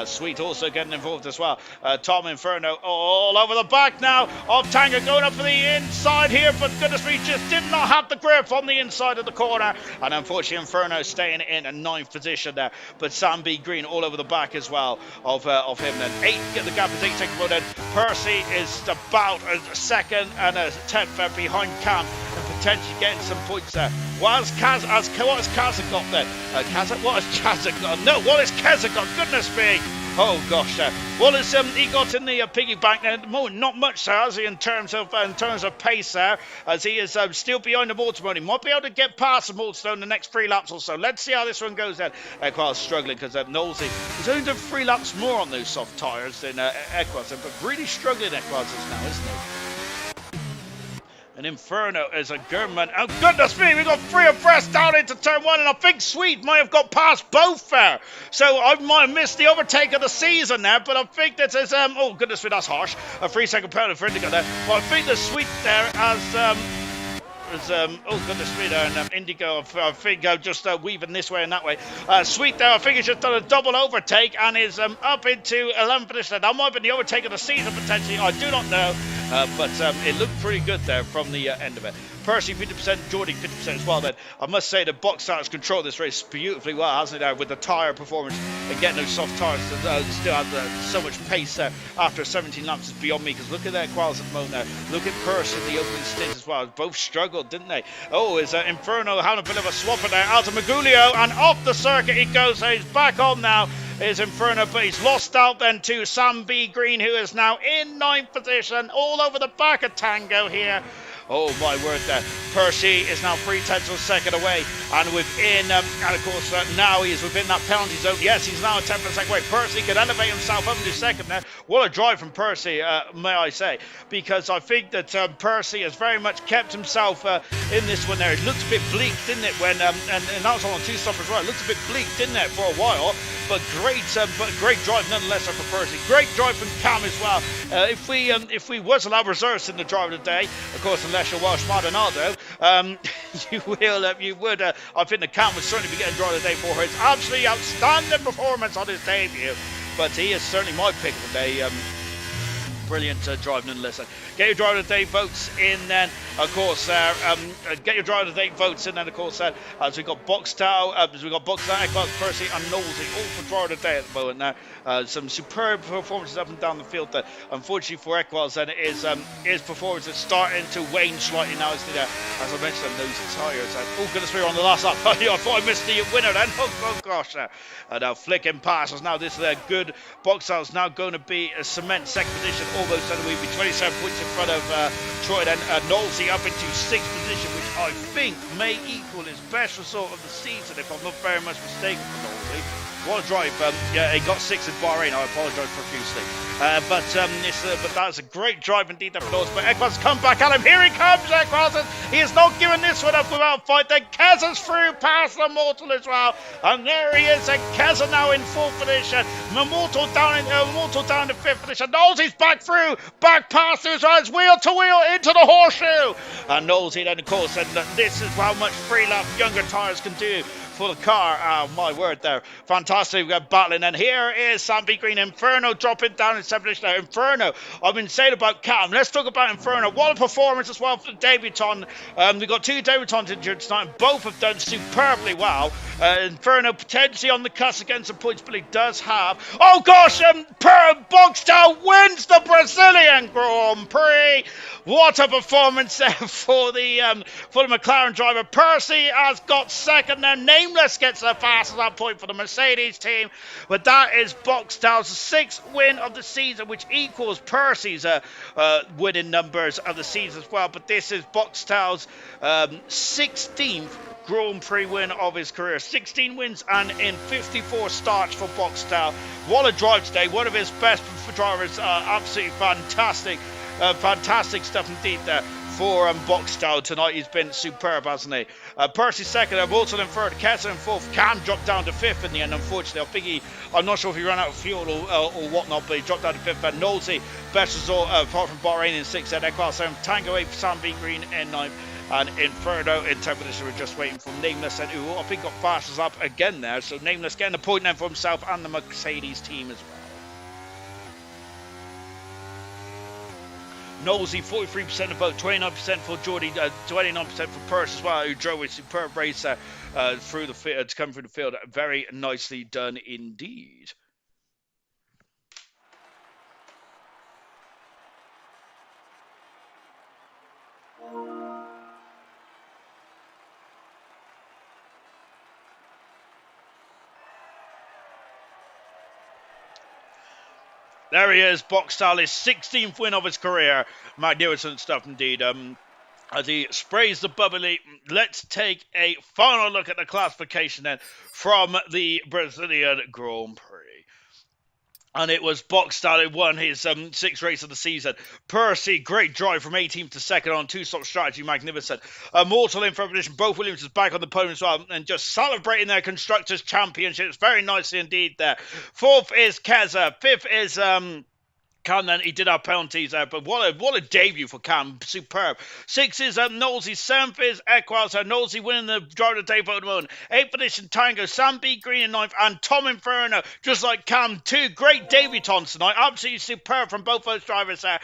Sweet also getting involved as well. Tom Inferno all over the back now of Tango, going up for the inside here, but goodness me, just did not have the grip on the inside of the corner, and unfortunately Inferno staying in a 9th position there, but Sam B. Green all over the back as well of him then. The gap is 8 seconds more then. Percy is about a 2nd and a 10th behind Cam, and potentially getting some points there. What has Kaza got then? What has Kaza got? No, what has Kaza got? Goodness me! Oh gosh, what has he got in the piggy bank there? Not much there, has he, in terms of pace there, as he is still behind the Mortimer. He might be able to get past the Mortstone the next 3 laps or so. Let's see how this one goes then. Equals struggling because Knowlesy is only done 3 laps more on those soft tyres than Equals, but really struggling Equals now, isn't he? And Inferno is a German. Oh, goodness me, we got 3 abreast down into turn 1, and I think Sweet might have got past both there. So I might have missed the overtake of the season there, but I think that is, oh, goodness me, that's harsh. A 3-second penalty for Indigo there. But I think the Sweet there oh goodness me there, and Indigo, I think just weaving this way and that way. Sweet there, I think he's just done a double overtake and is up into 11th position. That might have been the overtake of the season potentially, I do not know, but it looked pretty good there from the end of it. Percy 50%, Geordie 50% as well then. I must say the box has controlled this race beautifully well, hasn't it, there, with the tyre performance and getting those soft tyres to still have so much pace after 17 laps is beyond me, because look at their quals at the moment there. Look at Percy in the opening stint as well. Both struggled, didn't they? Oh, is Inferno having a bit of a swapper there out of Magulio, and off the circuit he goes, so he's back on now. Is Inferno, but he's lost out then to Sam B. Green, who is now in 9th position, all over the back of Tango here. Oh my word there. Percy is now 3/10 of a second away, and within, and of course now he is within that penalty zone. Yes, he's now a 10th of a second away. Percy could elevate himself up into 2nd there. What a drive from Percy, may I say, because I think that Percy has very much kept himself in this one there. It looked a bit bleak, didn't it, when, and that was on 2 stop as well. It looked a bit bleak, didn't it, for a while, but great drive nonetheless for Percy. Great drive from Cam as well. If we was allowed reserves in the drive of the day, of course, unless you're Welsh Maldonado, you would. I think the Cam would certainly be getting drive of the day for his absolutely outstanding performance on his debut. But he is certainly my pick of the day. Brilliant drive nonetheless. Get your drive of the day votes in then, of course. Get your drive of the day votes in then, of course. As we've got Boxtow, Equals, Percy, and Knowlesy all for drive of the day at the moment now. Some superb performances up and down the field there. Unfortunately for Equals, then his performance is starting to wane slightly now. As I mentioned, those tyres. Oh goodness, we're on the last lap. I thought I missed the winner then. Oh gosh. Now flicking passes. Now this is good. Boxtow's now going to be a cement 2nd position. Almost and we'll be 27 points in front of Troy then. Knowlesy up into 6th position, which I think may equal his best result of the season, if I'm not very much mistaken for Knowlesy. What a drive. Yeah, he got 6th in Bahrain. I apologise profusely. But that's a great drive indeed there for Knowlesy. But Equals come back at him. Here he comes, Equals. He is not giving this one up without fight. Then Keza's through past the Mortal as well. And there he is, and Keza now in fourth position. Mortal down to fifth position. Nosey's back through, back past through as well. It's wheel to wheel into the horseshoe. And Nosey then, of course, and this is how much free lap younger tyres can do for the car. Oh, my word there. Fantastic. We've got battling. And here is Sam B. Green. Inferno dropping down in seventh position now. Inferno, I've been saying about Cam. Let's talk about Inferno. What a performance as well for the debutant. We've got two debutants injured tonight, and both have done superbly well. Inferno potentially on the cusp against some points, but he does have. Oh gosh, Boxtel wins the Brazilian Grand Prix. What a performance there for the McLaren driver. Percy has got second there. Nameless gets the fastest up point for the Mercedes team. But that is Boxtel's sixth win of the season, which equals Percy's winning numbers of the season as well. But this is Boxtel's 16th Grand Prix win of his career. 16 wins and in 54 starts for Boxtel. What a drive today. One of his best drivers. Absolutely fantastic. Fantastic stuff indeed there for Boxtel tonight. He's been superb, hasn't he? Percy second, Wilson in third, Kessler in fourth. Cam dropped down to fifth in the end, unfortunately. I'm not sure if he ran out of fuel or whatnot, but he dropped down to fifth. And Nosey, best result apart from Bahrain in sixth, at Equal 7, Tango 8 for Sam B. Green in ninth. And Inferno in 10th position. We're just waiting for Nameless, and who I think got fastest up again there. So Nameless getting a point then for himself and the Mercedes team as well. Nosey, 43% of vote, 29% for Geordie, 29% for Purse as well, who drove a superb race through the field, to come through the field. Very nicely done indeed. There he is, Boxtel, his 16th win of his career. Magnificent stuff indeed. As he sprays the bubbly, let's take a final look at the classification then from the Brazilian Grand Prix. And it was Boxtel who won his sixth race of the season. Percy, great drive from 18th to second on two-stop strategy, magnificent. Mortal in third position, both Williams back on the podium as well, and just celebrating their Constructors' Championships very nicely indeed there. Fourth is Keza, fifth is Cam, then he did have penalties there, but what a debut for Cam, superb. Sixth is Nosey, seventh is Equal, so Nosey winning the driver of the day vote at the moment. Eighth position Tango, Sam B. Green in ninth, and Tom Inferno, just like Cam, two great debutants tonight, absolutely superb from both those drivers there.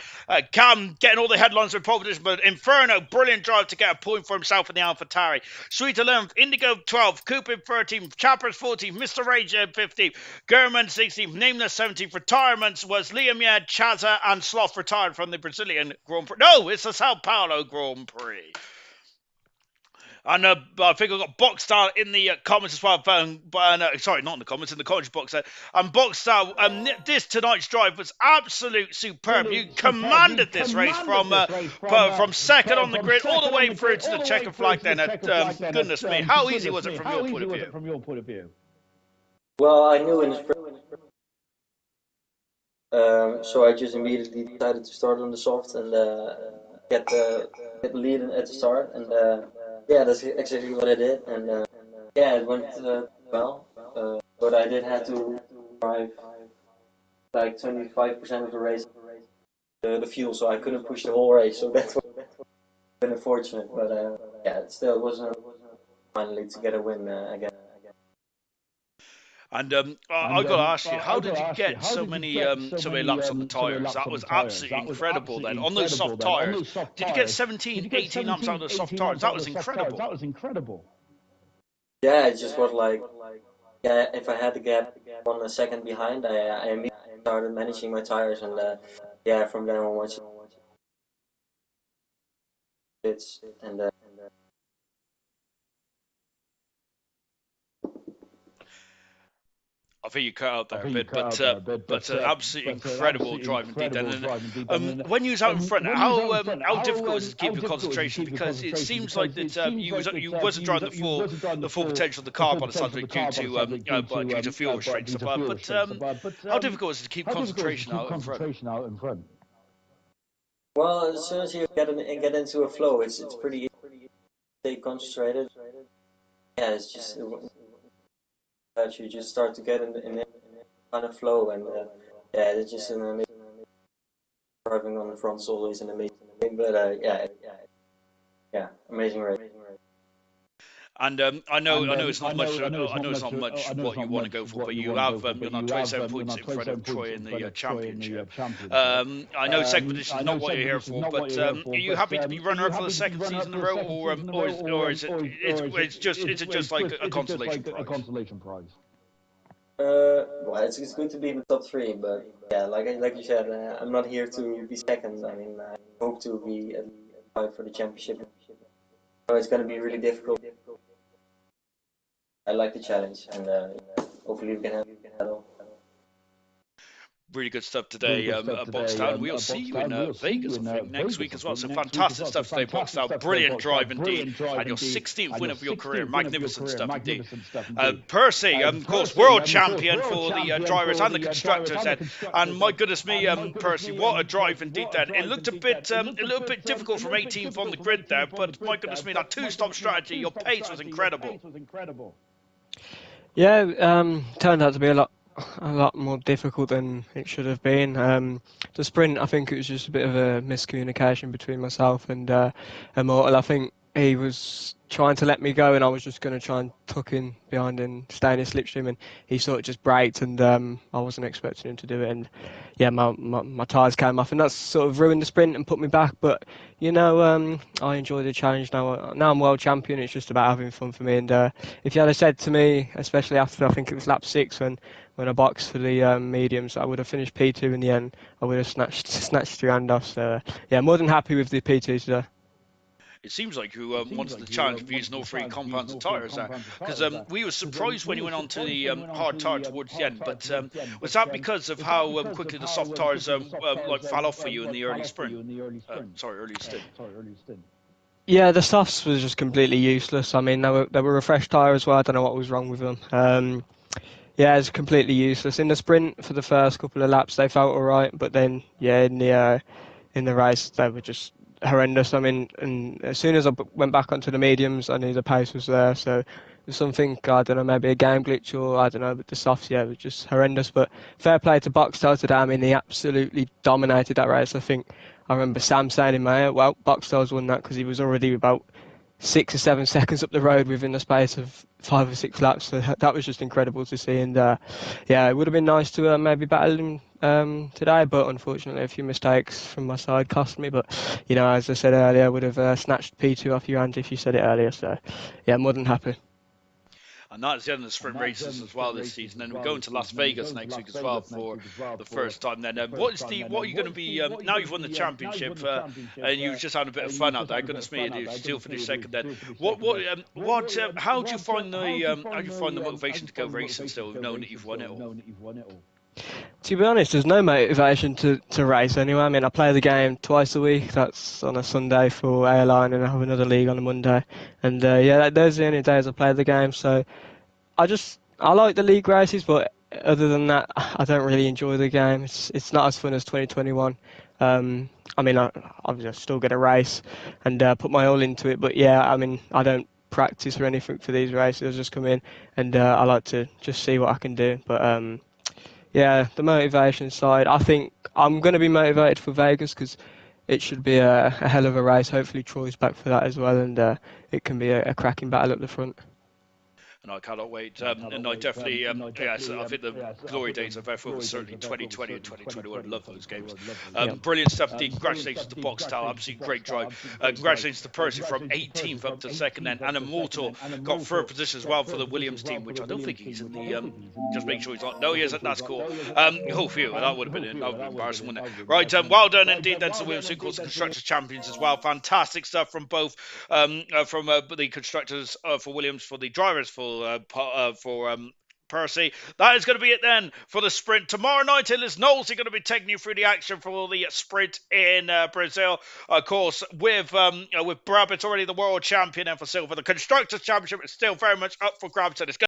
Cam getting all the headlines with pole position, but Inferno, brilliant drive to get a point for himself in the AlphaTauri. Sweet 11th, Indigo 12th, Cooper 13th, Chappers 14th, Mr. Rage 15th, German 16th, Nameless 17th. Retirements was Liam Yad, Chaza and Sloth retired from the Brazilian Grand Prix. No, it's the Sao Paulo Grand Prix. And I think I've got Boxtel in the comments as well. Sorry, not in the comments, in the commentary box there. And Boxtel, this tonight's drive was absolute superb. You commanded this race from second on the grid all the way through to the checker flag then. Goodness me, how easy was it from your point of view? Well, I knew in the sprint. So I just immediately decided to start on the soft and get the lead at the start, and yeah, that's exactly what I did, and yeah, it went well, but I did have to drive like 25% of the race the fuel, so I couldn't push the whole race, so that's been unfortunate, but yeah, it still wasn't finally to get a win again. And I got to ask you, how did you get so many laps on the tyres? That was absolutely incredible then. On those soft tyres, did you get 17, 18 laps on those soft tyres? That was incredible. Yeah, it just was like, yeah, if I had to get 1 second behind, I immediately started managing my tyres, and yeah, from then onwards, I think you cut out there a bit, but an absolutely incredible drive indeed. And when you was out in front, how difficult is it to keep your concentration? Because it seems like that you wasn't driving the full potential of the car by the sounds of it due to fuel restraints. But how difficult is it to keep concentration out in front? Well, as soon as you get into a flow, it's pretty easy. concentrated. Yeah, it's just that you just start to get in the kind of flow, and yeah, it's just an amazing driving on the front is always an amazing thing. But yeah, amazing race. And I know it's not much. I know it's not much what you want to go for, but you have you're now 27 points in front of Troy in the championship. I know second position is not what you're here for, but are you happy to be runner-up for the second season in a row, or is it just like a consolation prize? Well, it's good to be in the top three, but yeah, like you said, I'm not here to be second. I mean, I hope to be at fight for the championship. So it's going to be really difficult. I like the challenge, and hopefully we can have a medal. Really good stuff today, Boxtown. We'll see you in Vegas, I think, next week as well. So fantastic stuff today, Boxtown. Brilliant drive indeed. And your 16th win of your career. Magnificent stuff indeed. Percy, of course, world champion for the drivers and the constructors. And my goodness me, Percy, what a drive indeed then. It looked a little bit difficult from 18th on the grid there, but my goodness me, that two-stop strategy, your pace was incredible. Yeah, turned out to be a lot more difficult than it should have been. The sprint, I think it was just a bit of a miscommunication between myself and Immortal. I think he was trying to let me go, and I was just going to try and tuck in behind and stay in his slipstream, and he sort of just braked, and I wasn't expecting him to do it, and yeah, my tyres came off, and that's sort of ruined the sprint and put me back. But you know, I enjoy the challenge now. Now I'm world champion. It's just about having fun for me. And if you had said to me, especially after I think it was lap 6 when I boxed for the mediums, I would have finished P2 in the end. I would have snatched your hand off. So yeah, more than happy with the P2 today. It seems like you wanted the challenge of using all three compounds of tyres there, because we were surprised when you went on to the hard tyre towards the end. But was that because of how quickly the soft tyres like fell off for you in the early sprint? Early stint. Yeah, the softs was just completely useless. I mean, they were refreshed tyre as well. I don't know what was wrong with them. Yeah, it's completely useless. In the sprint for the first couple of laps, they felt all right, but then yeah, in the race they were just horrendous. I mean, and as soon as I went back onto the mediums, I knew the pace was there. So there's something, I don't know, maybe a game glitch or I don't know, but the softs, yeah, was just horrendous. But fair play to Boxtel today. I mean, he absolutely dominated that race. I remember Sam saying in my ear, well, Boxtel's won that because he was already about 6 or 7 seconds up the road within the space of 5 or 6 laps. So that was just incredible to see. And yeah, it would have been nice to maybe battle him today, but unfortunately a few mistakes from my side cost me. But you know, as I said earlier, I would have snatched P2 off your hands if you said it earlier. So yeah, more than happy. And that's the end of the sprint races as well this season. And we're going to Las Vegas next week as well for the first time. Then, what are you going to be now? You've won the championship, and you've just had a bit of fun out there. Goodness me, you still finished second. Then, how do you find the motivation to go racing still, knowing that you've won it all? To be honest, there's no motivation to race anyway. I mean, I play the game twice a week. That's on a Sunday for ALR, and then I have another league on a Monday. And yeah, those are the only days I play the game. So I like the league races, but other than that, I don't really enjoy the game. It's not as fun as 2021. I mean, obviously I still get a race and put my all into it. But yeah, I mean, I don't practice or anything for these races. I just come in and I like to just see what I can do. But yeah, the motivation side, I think I'm going to be motivated for Vegas because it should be a hell of a race. Hopefully Troy's back for that as well, and it can be a cracking battle at the front. And I cannot wait. And I definitely, yes, I think the glory days of F1 was certainly 2020 and 2021. I love those games. Brilliant stuff indeed. Congratulations to Boxtel. Absolutely great drive. Congratulations to Percy from 18th up to 2nd then. And Immortal got third position as well for the Williams team, which I don't think he's in the, just make sure he's not. No, he isn't. That's cool. Oh, phew. That would have been embarrassing, wouldn't it? Right, well done indeed then to the Williams, of course, the Constructors Champions as well. Fantastic stuff from both, from the Constructors for Williams, for the drivers for Percy. That is going to be it then for the sprint. Tomorrow night, Ellis Knowles are going to be taking you through the action for the sprint in Brazil. Of course, with Brab, it's already the world champion, and for silver, the Constructors Championship is still very much up for grabs. And it's